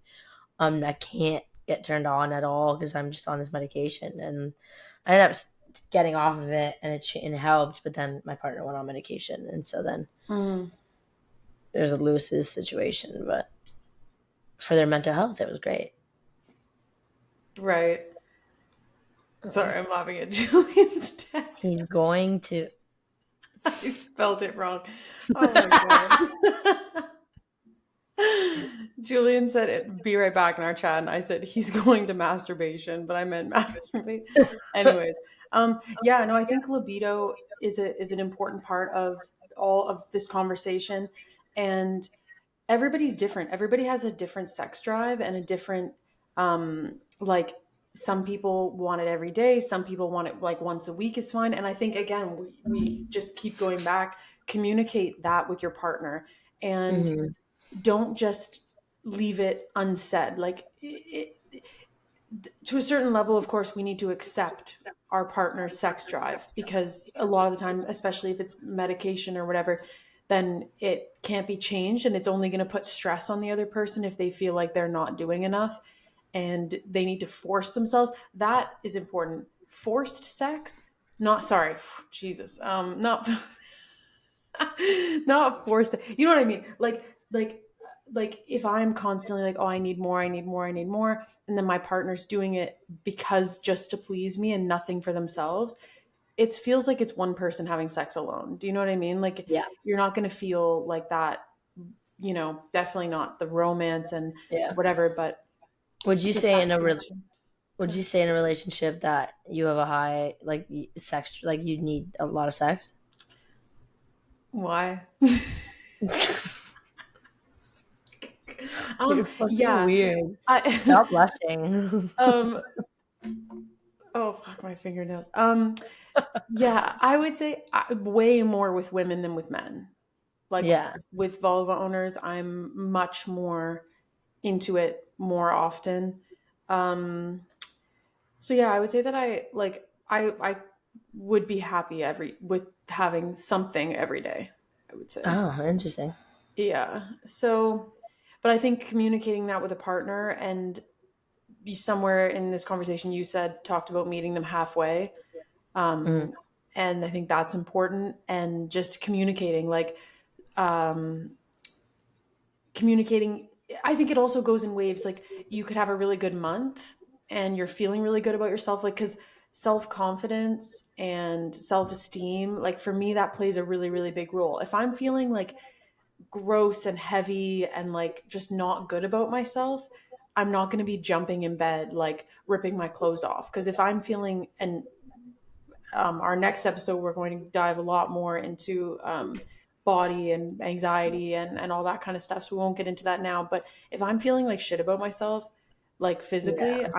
I can't get turned on at all because I'm just on this medication. And I ended up getting off of it and it helped, but then my partner went on medication and so then there's a loses situation, but for their mental health it was great. Right. Sorry, I'm laughing at Julian's text. He's going to I spelled it wrong. Oh my god. Julian said it, be right back in our chat, and I said he's going to masturbation, but I meant masturbate. Anyways, yeah, no, I think libido is an important part of all of this conversation, and everybody's different. Everybody has a different sex drive and a different like some people want it every day, some people want it like once a week is fine. And I think again we just keep going back, communicate that with your partner and don't just leave it unsaid. Like to a certain level, of course, we need to accept our partner's sex drive, because a lot of the time, especially if it's medication or whatever, then it can't be changed, and it's only going to put stress on the other person if they feel like they're not doing enough and they need to force themselves. That is important. Forced sex, not sorry, Jesus, not not forced. You know what I mean? Like if I'm constantly like, oh, I need more, I need more, I need more, and then my partner's doing it because just to please me and nothing for themselves, it feels like it's one person having sex alone. Do you know what I mean? Like Yeah. you're not going to feel like that, definitely not the romance and Yeah. whatever, but Would you just say that in a connection. would you say in a relationship that you have a high like sex, like you need a lot of sex? Why? You're fucking Yeah. weird. I Stop blushing. um oh fuck my fingernails. Yeah, I would say way more with women than with men. Like Yeah. with vulva owners, I'm much more into it more often. Um, so yeah, I would say that I would be happy every with having something every day, I would say. Oh, interesting. Yeah. So, but I think communicating that with a partner, and you somewhere in this conversation you said talked about meeting them halfway. Mm. Um, and I think that's important, and just communicating um communicating. I think it also goes in waves. Like you could have a really good month and you're feeling really good about yourself, like because self-confidence and self-esteem, like for me that plays a really really big role. If I'm feeling like gross and heavy and like just not good about myself, I'm not going to be jumping in bed like ripping my clothes off. Because if I'm feeling, and our next episode, we're going to dive a lot more into body and anxiety and all that kind of stuff. So we won't get into that now. But if I'm feeling like shit about myself, like physically, Yeah.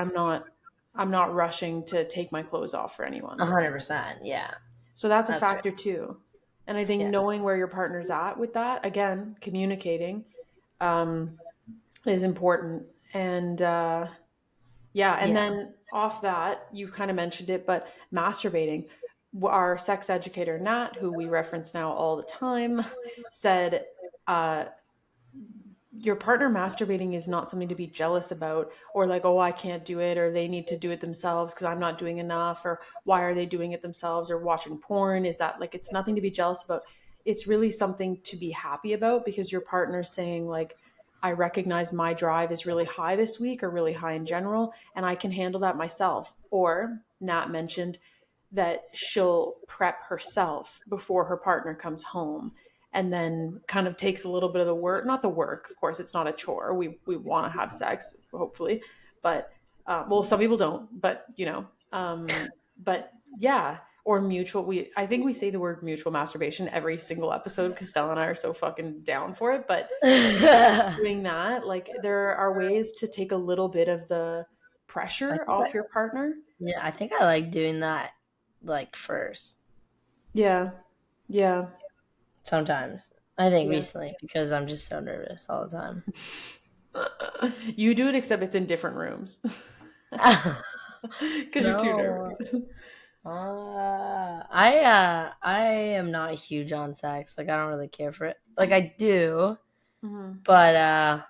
I'm not rushing to take my clothes off for anyone. 100%. Yeah. So that's a That's right. factor too. And I think Yeah. knowing where your partner's at with that, again, communicating, um, is important. And yeah, and Yeah. then off that, you kind of mentioned it, but masturbating. Our sex educator, Nat, who we reference now all the time, said, uh, your partner masturbating is not something to be jealous about, or like, oh, I can't do it, or they need to do it themselves because I'm not doing enough, or why are they doing it themselves, or watching porn. Is that like, it's nothing to be jealous about. It's really something to be happy about, because your partner's saying, like, I recognize my drive is really high this week or really high in general, and I can handle that myself. Or Nat mentioned that she'll prep herself before her partner comes home, and then kind of takes a little bit of the work, not the work, of course it's not a chore, we want to have sex hopefully, but well, some people don't, but but yeah. Or mutual, I think we say the word mutual masturbation every single episode because Stella and I are so fucking down for it. But I doing that, like, there are ways to take a little bit of the pressure think off your partner. I think I like doing that like first. Yeah, yeah, Sometimes. I think yeah. recently because I'm just so nervous all the time. You do it, except it's in different rooms because you're too No. nervous. I am not huge on sex. Like I don't really care for it. Like I do, Hmm. but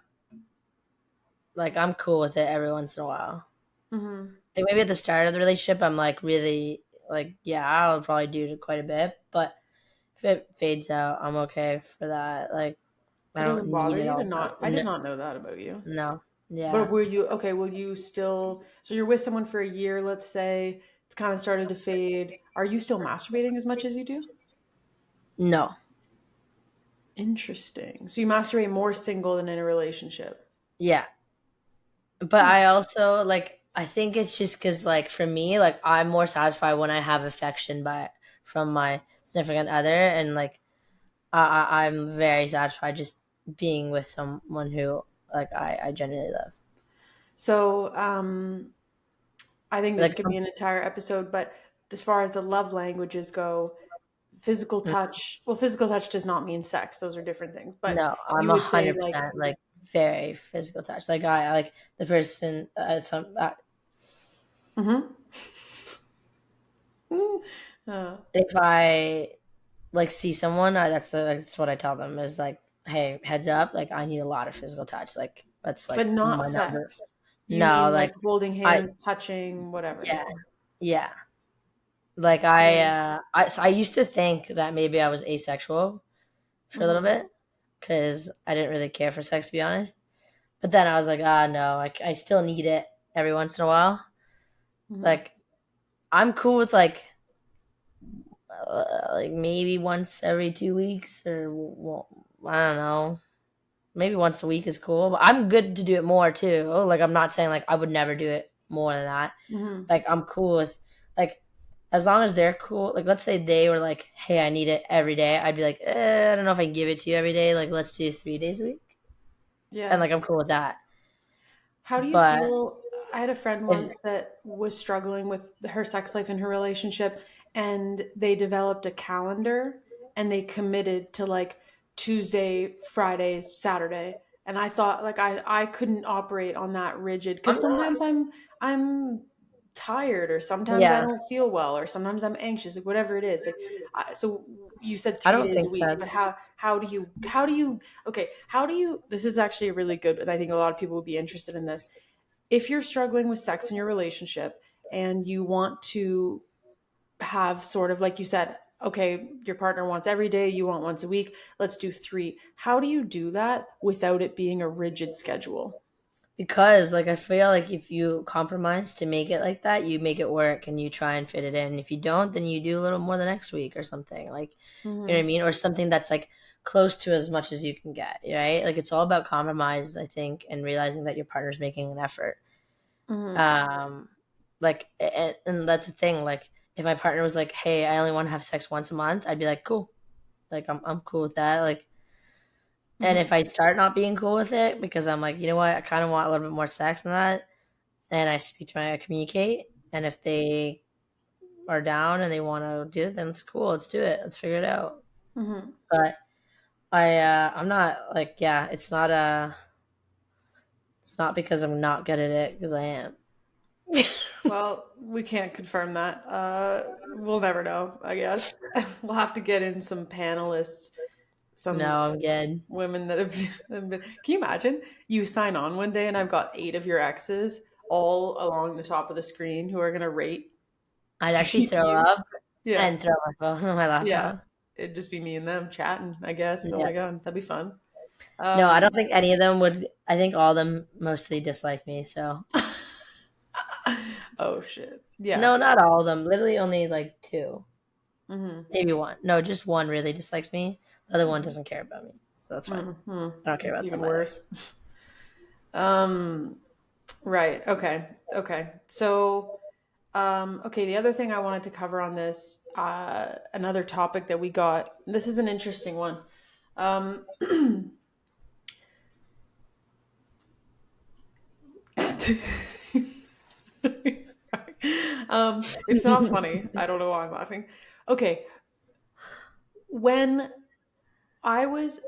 like I'm cool with it every once in a while. Hmm. Like maybe at the start of the relationship I'm like really like yeah, I'll probably do it quite a bit, but if it fades out, I'm okay for that. Like I It don't doesn't bother need it you to all the not. I time. did No, not know that about you. no. But Yeah. will you? Okay, will you still? So you're with someone for a year, let's say. It's kind of started to fade. Are you still masturbating as much as you do? No. Interesting. So you masturbate more single than in a relationship. Yeah. But Hmm. I also like I think it's just because like for me like I'm more satisfied when I have affection by from my significant other and like I'm very satisfied just being with someone who like I genuinely love. So I think this Like could be an entire episode, but as far as the love languages go, physical touch. Well, physical touch does not mean sex; those are different things. But no, I'm you a would say hundred like, percent like very physical touch. Like I like the person some mm-hmm. Uh, If I like see someone, that's what I tell them is like, hey, heads up, like I need a lot of physical touch. Like that's like but not my number. sex. You No, mean like like holding I hands, touching, whatever. yeah, yeah. Like So, I used to think that maybe I was asexual for a little mhm, bit because I didn't really care for sex, to be honest. But then I was like, ah, no, I still need it every once in a while. mhm. Like I'm cool with like maybe once every 2 weeks or well, I don't know. Maybe once a week is cool, but I'm good to do it more too. Like I'm not saying like I would never do it more than that. Mhm. Like I'm cool with like as long as they're cool. Like let's say they were like, "Hey, I need it every day." I'd be like, I don't know if I can give it to you every day. Like let's do 3 days a week, and Yeah. like I'm cool with that. How do you But feel? I had a friend if once that was struggling with her sex life in her relationship, and they developed a calendar and they committed to like Tuesday, Fridays, Saturday. And I thought like I couldn't operate on that rigid because I'm not, sometimes I'm tired or sometimes I yeah, don't feel well or sometimes I'm anxious, like whatever it is. Like so you said I three don't days a think week, but that's how do you okay, how do you this is actually really good and I think a lot of people would be interested in this. If you're struggling with sex in your relationship and you want to have sort of like you said, okay, your partner wants every day, you want once a week, let's do three. How do you do that without it being a rigid schedule? because like I feel like if you compromise to make it like that, you make it work and you try and fit it in. If you don't, then you do a little more the next week or something. Like you know what I Mm-hmm. mean? Or something that's like close to as much as you can get, right? Like it's all about compromise, I think, and realizing that your partner's making an effort. Mm-hmm. Um and that's the thing, like if my partner was like, "Hey, I only want to have sex once a month." I'd be like, "Cool." Like I'm cool with that. Like and Mm-hmm. if I start not being cool with it because I'm like, "You know what? I kind of want a little bit more sex than that." And I communicate, and if they are down and they want to do it, then it's cool. Let's do it. Let's figure it out. Mm-hmm. But I'm not like, yeah, it's not because I'm not good at it, because I am. Well, we can't confirm that. We'll never know, I guess. We'll have to get in some panelists, No, some I'm good. women that have been. Can you imagine? You sign on one day and I've got eight of your exes all along the top of the screen who are going to rate I'd actually throw you. up Yeah. and throw my phone on my Yeah. laptop. It'd just be me and them chatting, I guess. Oh Yeah. my God. That'd be fun. No, I don't Um, think any of them would. I think all of them mostly dislike me. So oh shit. Yeah. no, not all of them. Literally only like two, Hmm. maybe one. No, just one really dislikes me. The other one doesn't care about me, so that's fine. Hmm. I don't care It's about even them either. worse. Um, right. Okay. Okay. So, okay, the other thing I wanted to cover on this, another topic that we got, this is an interesting one. Um, it's not funny. I don't know why I'm laughing. Okay, when I was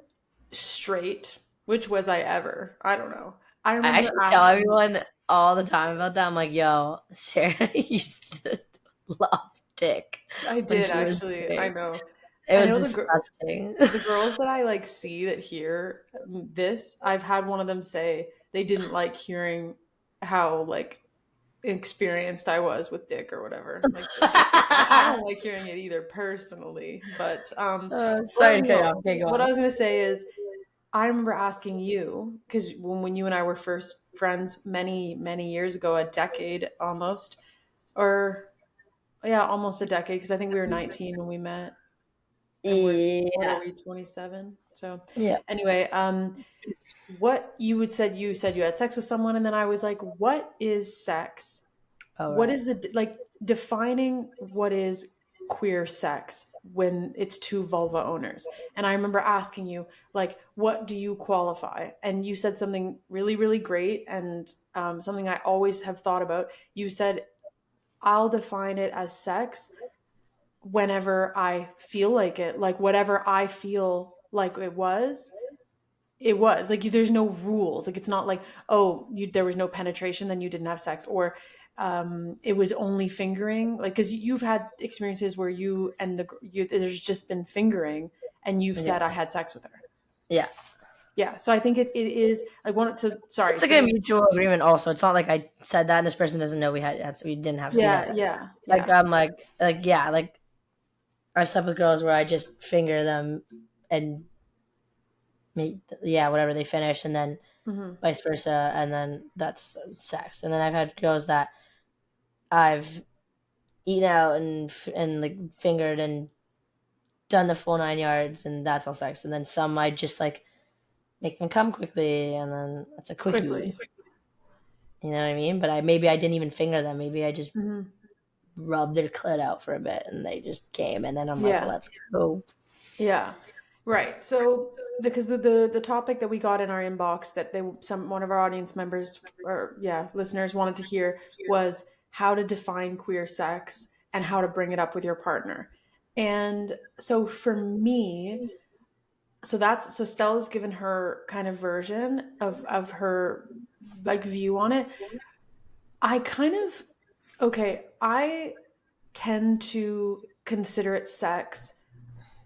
straight, which was I ever? I don't know. I I remember actually tell asking, everyone all the time about that. I'm like, yo, Sarah used to love dick I when did she was actually, I big. know. It I was know disgusting. the girls that I like see that hear this, I've had one of them say they didn't like hearing how like experienced I was with dick or whatever. Like I don't like hearing it either personally, but well Sorry to cut you anyhow, off. Okay, go what I on. was gonna say is I remember asking you because when you and I were first friends many years ago, a decade almost, or yeah, almost a decade because I think we were 19 when we met and we're what are Yeah. we 27? So Yeah. anyway, what you said you had sex with someone and then I was like, what is sex? All What right. is the like defining what is queer sex when it's two vulva owners? And I remember asking you like, what do you qualify? And you said something really great and something I always have thought about. You said I'll define it as sex whenever I feel like it, like whatever I feel like it was, it was like there's no rules. Like it's not like, oh, there was no penetration, then you didn't have sex, or it was only fingering. Like because you've had experiences where there's just been fingering, and you've Yeah. said I had sex with her. Yeah. Yeah, so I think it is. I wanted to. Sorry, It's like a mutual agreement. Also, it's not like I said that and this person doesn't know we didn't have we had yeah, sex. yeah, Like yeah. I'm like yeah, like I've slept with girls where I just finger them and whatever they finish, and then Mm-hmm. vice versa, and then that's sex. And then I've had girls that I've eaten out and like fingered and done the full 9 yards, and that's all sex. And then some I just like make them come quickly, and then that's a quickie. Quickly. You know what I mean? But maybe I didn't even finger them. Maybe I just Mm-hmm. rubbed their clit out for a bit, and they just came. And then I'm like, Yeah. let's go. Yeah. Right. So because the topic that we got in our inbox that one of our audience members or listeners wanted to hear was how to define queer sex and how to bring it up with your partner. And so for me, so Stella's given her kind of version of her like view on it. I kind of I tend to consider it sex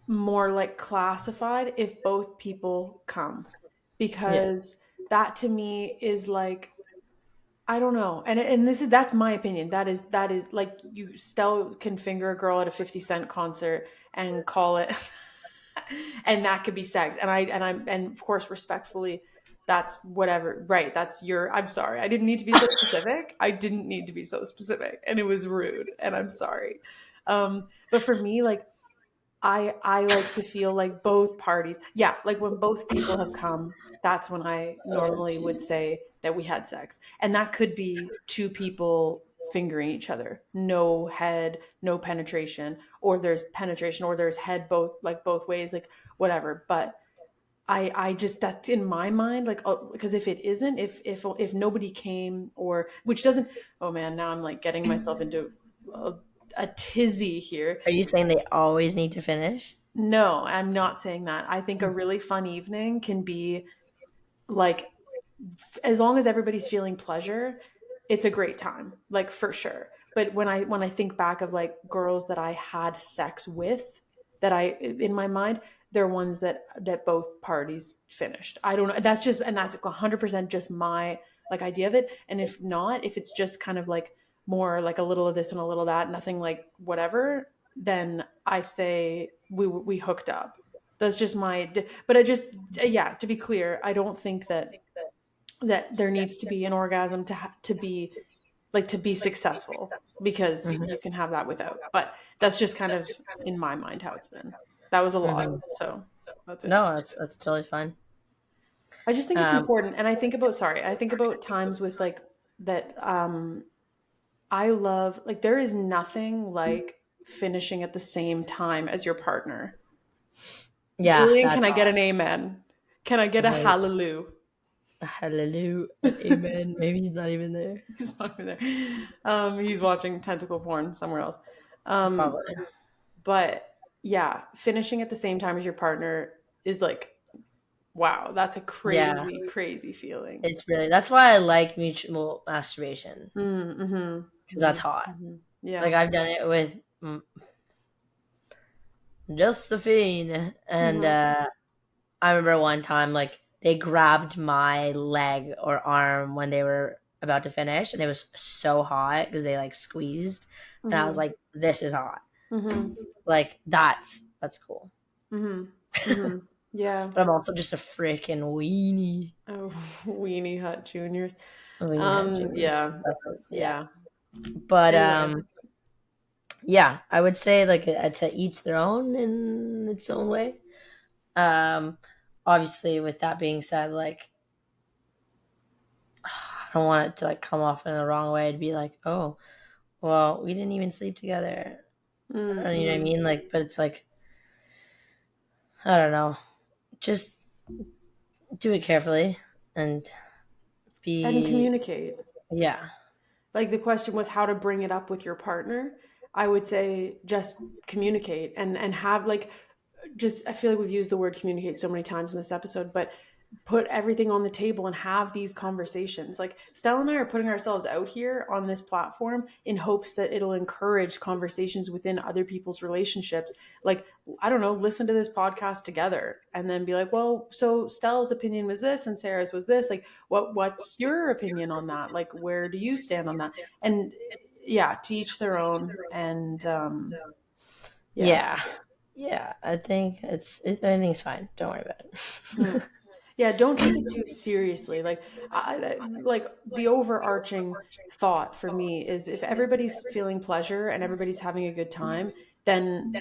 more like classified if both people come, Yeah. because that to me is like, I don't know, and that's my opinion. That is like, you still can finger a girl at a 50 Cent concert and call it and that could be sex, and of course respectfully, that's whatever, right? That's I'm sorry, I didn't need to be so specific. I didn't need to be so specific, and it was rude, and I'm sorry. But for me, like, I like to feel like both parties, yeah, like when both people have come, that's when I normally would say that we had sex. And that could be two people fingering each other, no head, no penetration, or there's penetration, or there's head, both ways, like whatever. But I just, that's in my mind, like, because if it isn't, if nobody came, or which doesn't, oh man, now I'm like getting myself into a tizzy here. Are you saying they always need to finish? No, I'm not saying that. I think a really fun evening can be like, as long as everybody's feeling pleasure, it's a great time, like for sure. But when I think back of like girls that I had sex with, that I in my mind, they're ones that both parties finished. I don't know. That's 100% just my like idea of it. And if not, if it's just kind of like more like a little of this and a little of that, nothing like whatever, then I say we hooked up. That's just but I just, yeah, to be clear, I don't think that there needs to be an orgasm to be like to be successful, because Mhm. you can have that without. But that's just kind of in my mind how it's been. That was a lot, Mhm. so that's it. No, that's totally fine. I just think it's Um, important, and I think about times with like that. I love, like, there is nothing like finishing at the same time as your partner. yeah, Julian, that's can I get an amen? Can I get a hell- hallelujah? hallelujah, amen. Maybe he's not even there. He's not even there. He's watching tentacle porn somewhere else. Um, Probably. but yeah, finishing at the same time as your partner is like, wow, that's a Yeah, crazy, crazy feeling. it's really that's why I like mutual masturbation because that's hot. Yeah. Like I've done it with Josephine, and Hmm. I remember one time like they grabbed my leg or arm when they were about to finish, and it was so hot because they like squeezed, and I was Hmm. like, "This is hot." Hmm. Like that's cool. Hmm. Hmm. Yeah. But I'm also just a freaking weenie. Oh, weenie hut juniors. Weenie hut juniors. Yeah. Yeah. Yeah. But Anyway. yeah, I would say like to each their own in its own way. Um, obviously, with that being said, like I don't want it to like come off in the wrong way. To be like, oh, well, we didn't even sleep together. Or, you know what I Mm-hmm. mean? Like, but it's like I don't know. Just do it carefully and And be communicate. yeah. Like, the question was how to bring it up with your partner. I would say just communicate and have like, just, I feel like we've used the word communicate so many times in this episode, but put everything on the table and have these conversations. Like Stella and I are putting ourselves out here on this platform in hopes that it'll encourage conversations within other people's relationships. Like, I don't know, listen to this podcast together and then be like, well, so Stella's opinion was this and Sarah's was this. Like, what's your opinion on that? Like, where do you stand on that? And yeah, to each their own. And yeah. Yeah. Yeah. I think everything's fine. Don't worry about it. Mm. Yeah, don't take it too seriously. Like the overarching thought for me is if everybody's feeling pleasure and everybody's having a good time, then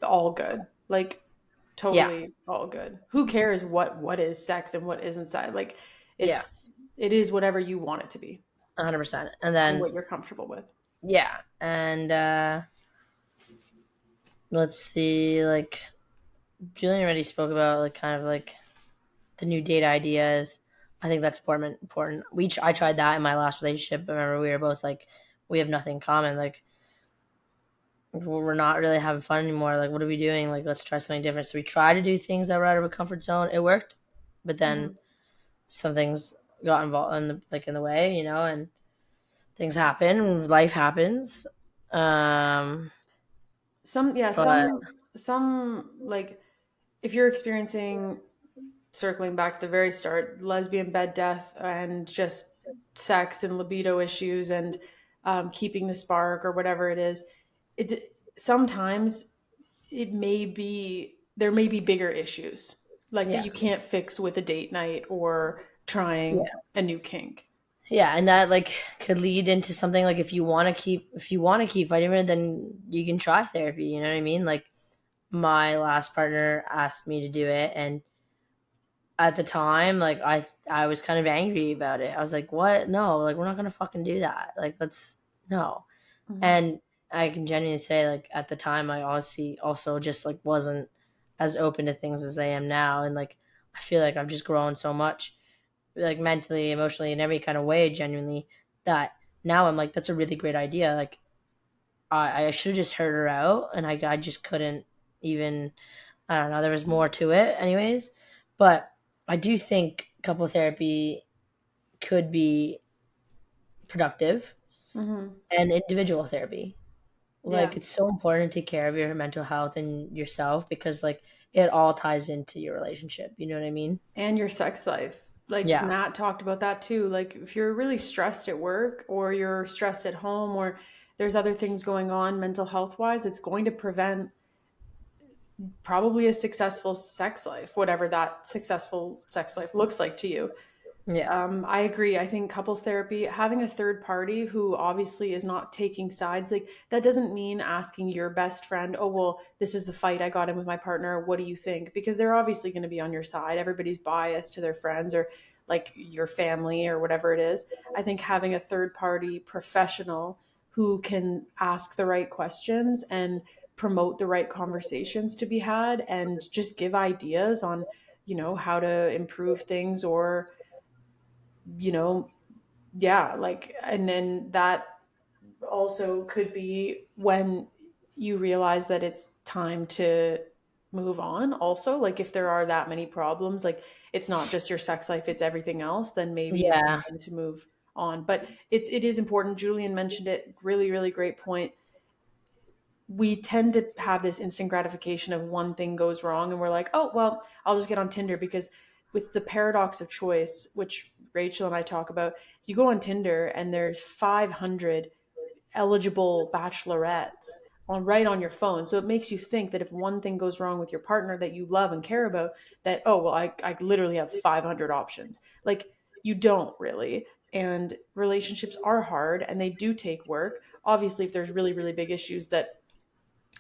all good. Like Yeah. totally all good. Who cares what is sex and what isn't sex? Like Yeah. it is whatever you want it to be 100%. And and then, what you're comfortable with. yeah. And let's see, like, Julian already spoke about, like, kind of like the new date ideas. I think that's important. I tried that in my last relationship. I remember we were both like, we have nothing in common. Like, we're not really having fun anymore. Like, what are we doing? Like, let's try something different. So we tried to do things that were out of a comfort zone. It worked, but then Mhm. some things got involved in the way, and things happen. Life happens. Some yeah, But some like if you're experiencing, circling back to the very start, lesbian bed death and just sex and libido issues and keeping the spark or whatever it is, it sometimes there may be bigger issues like that yeah, you can't fix with a date night or trying yeah, a new kink. yeah, and that like could lead into something like if you want to keep fighting it, then you can try therapy. You know what I mean? Like my last partner asked me to do it, and at the time, like I was kind of angry about it. I was like, "What? No, like we're not gonna fucking do that. Like let's no." Mhm. And I can genuinely say, like at the time, I obviously also just like wasn't as open to things as I am now, and like I feel like I've just grown so much, like mentally, emotionally, in every kind of way, genuinely, that now I'm like, that's a really great idea. Like I should have just heard her out, and I just couldn't even. I don't know. There was more to it, anyways. But I do think couple therapy could be productive, Mhm. and individual therapy. Yeah. Like it's so important to take care of your mental health and yourself because like it all ties into your relationship. You know what I mean? And your sex life. Like Yeah. Matt talked about that too. Like if you're really stressed at work or you're stressed at home or there's other things going on mental health wise, it's going to prevent probably a successful sex life, whatever that successful sex life looks like to you. Yeah. I agree. I think couples therapy, having a third party who obviously is not taking sides, like that doesn't mean asking your best friend, oh, well, this is the fight I got in with my partner. What do you think? Because they're obviously going to be on your side. Everybody's biased to their friends or like your family or whatever it is. I think having a third party professional who can ask the right questions and promote the right conversations to be had and just give ideas on, how to improve things or, you know, yeah, like, and then that also could be when you realize that it's time to move on also, like if there are that many problems, like it's not just your sex life, it's everything else, then maybe it's Yeah. time to move on. But it is important. Julian mentioned it, really really great point. We tend to have this instant gratification of one thing goes wrong and we're like, oh, well, I'll just get on Tinder because with the paradox of choice, which Rachel and I talk about, you go on Tinder and there's 500 eligible bachelorettes right on your phone. So it makes you think that if one thing goes wrong with your partner that you love and care about, that, oh, well, I literally have 500 options. Like you don't really. And relationships are hard and they do take work. Obviously, if there's really, really big issues that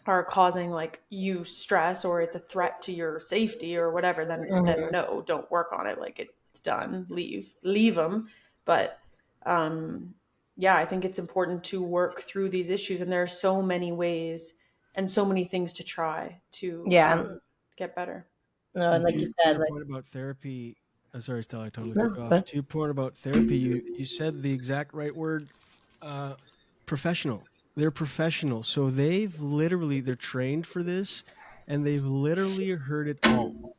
are causing like you stress or it's a threat to your safety or whatever, then Hmm. no, don't work on it. Like it's done. Leave them. But um, yeah, I think it's important to work through these issues, and there are so many ways and so many things to try to Yeah. get better. No, and And like you to said, your like point about therapy, sorry, Stella, I totally cut no, you off. but To your point about therapy, you said the exact right word, uh, professional. They're professional, so they're trained for this, and they've literally heard it all.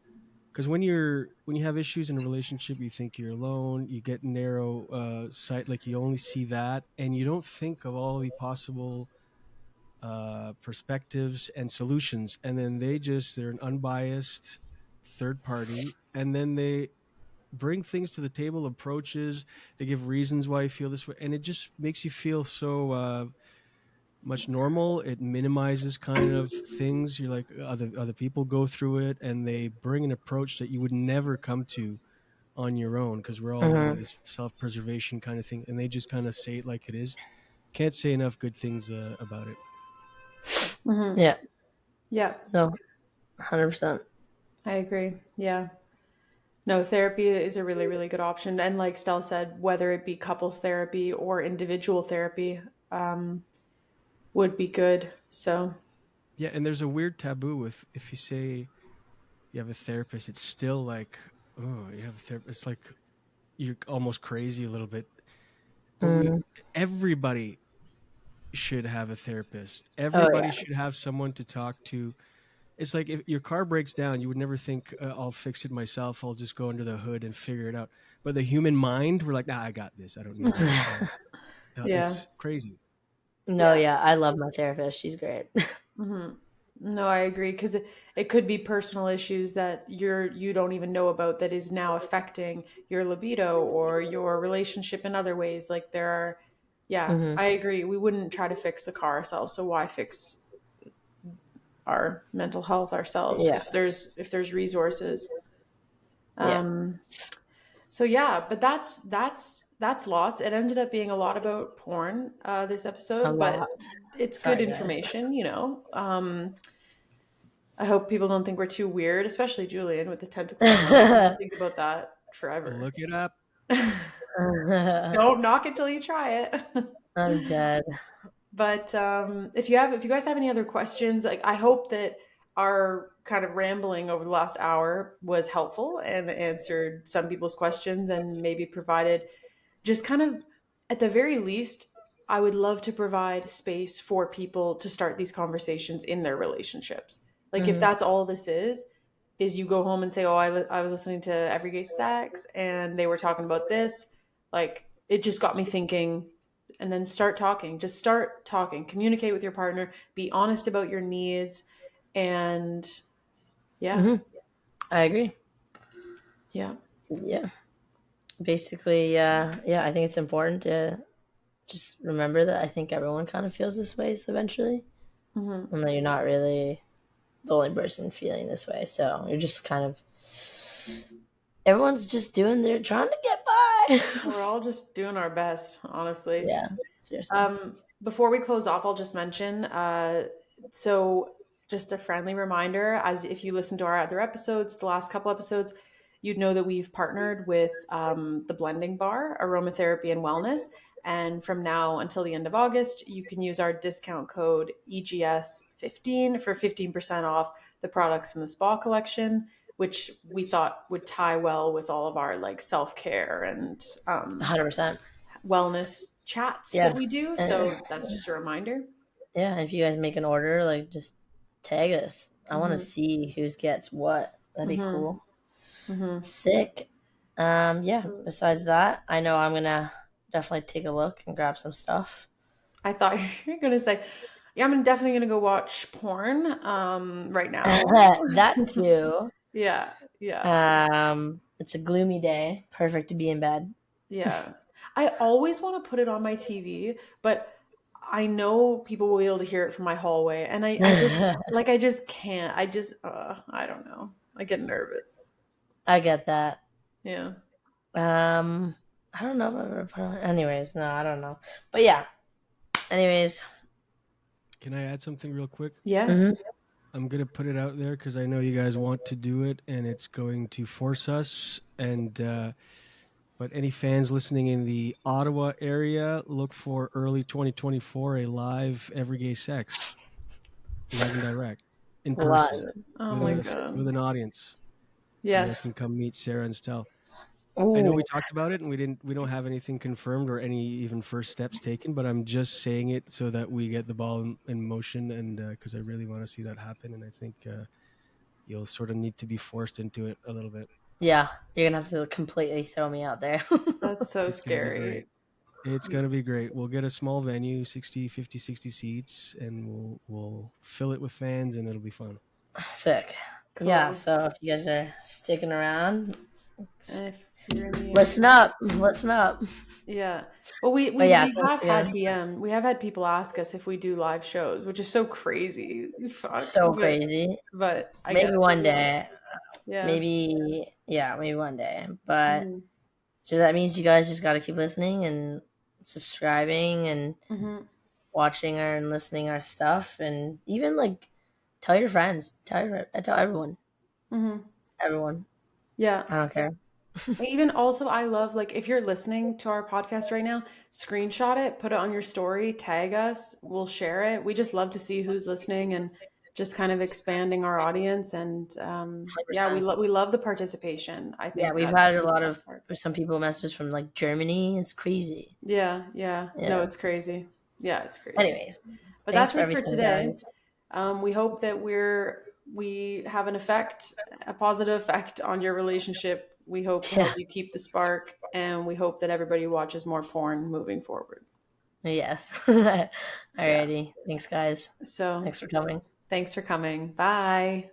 because when you have issues in a relationship, you think you're alone. You get narrow sight, like you only see that, and you don't think of all the possible perspectives and solutions. And then they're an unbiased third party, and then they bring things to the table, approaches. They give reasons why you feel this way, and it just makes you feel so much normal. It minimizes kind of things. You're like other people go through it, and they bring an approach that you would never come to on your own, because we're all in Mm-hmm. this self-preservation kind of thing, and they just kind of say it like it is. Can't say enough good things about it. Mm-hmm. Yeah. Yeah, No. 100%. I agree. Yeah. No, therapy is a really, really good option. And like Stel said, whether it be couples therapy or individual therapy, would be good. So, Yeah, and there's a weird taboo with, if you say you have a therapist, it's still like, oh, you have a therapist. It's like you're almost crazy a little bit. But Mm. everybody should have a therapist. Oh Everybody yeah. should have someone to talk to. It's like if your car breaks down, you would never think, I'll fix it myself. I'll just go under the hood and figure it out. But the human mind, we're like, nah, I got this. I don't need that. yeah. It's crazy. No, Yeah. yeah, I love my therapist. She's great. Hmm. No, I agree because it could be personal issues that you don't even know about that is now affecting your libido or your relationship in other ways. Like there are, yeah, Hmm. I agree. We wouldn't try to fix the car ourselves, so why fix our mental health ourselves Yeah. if there's resources? Yeah. Um, so yeah, but that's lots. It ended up being a lot about porn this A episode, but lot. it's good Sorry, guys. information, you know. I hope people don't think we're too weird, especially Julian with the tentacles. I'm like, gonna think about that forever. Look it up. Don't knock it till you try it. I'm dead. But if you guys have any other questions, like I hope that our kind of rambling over the last hour was helpful and answered some people's questions and maybe provided just kind of at the very least, I would love to provide space for people to start these conversations in their relationships. Like if Hmm. that's all this is you go home and say, "Oh, I was listening to Everyday Sex and they were talking about this." Like it just got me thinking, and then start talking. Just start talking. Communicate with your partner, be honest about your needs, and yeah. Hmm. I agree. Yeah. Yeah. Basically, yeah, I think it's important to just remember that I think everyone kind of feels this way eventually, Hmm. and that you're not really the only person feeling this way. So you're just kind of everyone's just doing their trying to get by. We're all just doing our best, honestly. Yeah, seriously. Before we close off, I'll just mention so just a friendly reminder, as if you listen to our other episodes, the last couple episodes, you'd know that we've partnered with the Blending Bar, Aromatherapy and Wellness. And from now until the end of August, you can use our discount code EGS15 for 15% off the products in the spa collection, which we thought would tie well with all of our like self-care and 100%. wellness chats Yeah. that we do. So that's just a reminder. Yeah, if you guys make an order, like just tag us. I want to Hmm. see who gets what. That'd be Hmm. cool. Hmm. Sick. Yeah. Besides that, I know I'm gonna definitely take a look and grab some stuff. I thought you were gonna say, yeah, I'm definitely gonna go watch porn right now. That too. Yeah, yeah, It's a gloomy day. Perfect to be in bed. yeah. I always want to put it on my TV, but I know people will be able to hear it from my hallway, and I just like I just can't. I don't know. I get nervous. I get that. Yeah. I don't know if I've ever put on. Anyways, no, I don't know. But yeah. Anyways. Can I add something real quick? Yeah. Hmm. I'm gonna put it out there because I know you guys want to do it, and it's going to force us. And but any fans listening in the Ottawa area, look for early 2024 a live Everyday Sex, live and direct, in person, Live. Oh with my with God. an audience. So you guys Yes. can come meet Sarah and Stel. I know Ooh. we talked about it and we don't have anything confirmed or any even first steps taken, but I'm just saying it so that we get the ball in motion, and because I really want to see that happen, and I think you'll sort of need to be forced into it a little bit. Yeah, you're gonna have to completely throw me out there. That's so It's going to be great. scary. It's going to be great. We'll get a small venue, 60, 50, 60 seats, and we'll fill it with fans, and it'll be fun. Sick. Yeah, Cool. so if you guys are sticking around, And if you're in the listen area. up. Listen up. Yeah. Well, we But we yeah, we thanks have had again. we have had people ask us if we do live shows, which is so crazy. Fuck. So crazy. But I Maybe guess we one will. day. Yeah. Maybe, yeah, maybe one day. But Hmm. so that means you guys just got to keep listening and subscribing and Hmm. watching our and listening our stuff, and even like tell your friends, tell everyone, Hmm. everyone. Yeah. I don't care. Even also, I love like if you're listening to our podcast right now, screenshot it, put it on your story, tag us, we'll share it. We just love to see who's listening and just kind of expanding our audience. And yeah, 100%. we love the participation. I Yeah, think we've that's had a one of the lot of best parts. some people message from like Germany. It's crazy. Yeah, yeah. No, Yeah. it's crazy. Yeah, it's crazy. Anyways, But thanks that's for it for everything, today. guys. We hope that we have an effect, a positive effect on your relationship. We hope to help Yeah. you keep the spark, and we hope that everybody watches more porn moving forward. Yes. Yeah. Alrighty. Thanks, guys. So Thanks for coming. thanks for coming. Bye.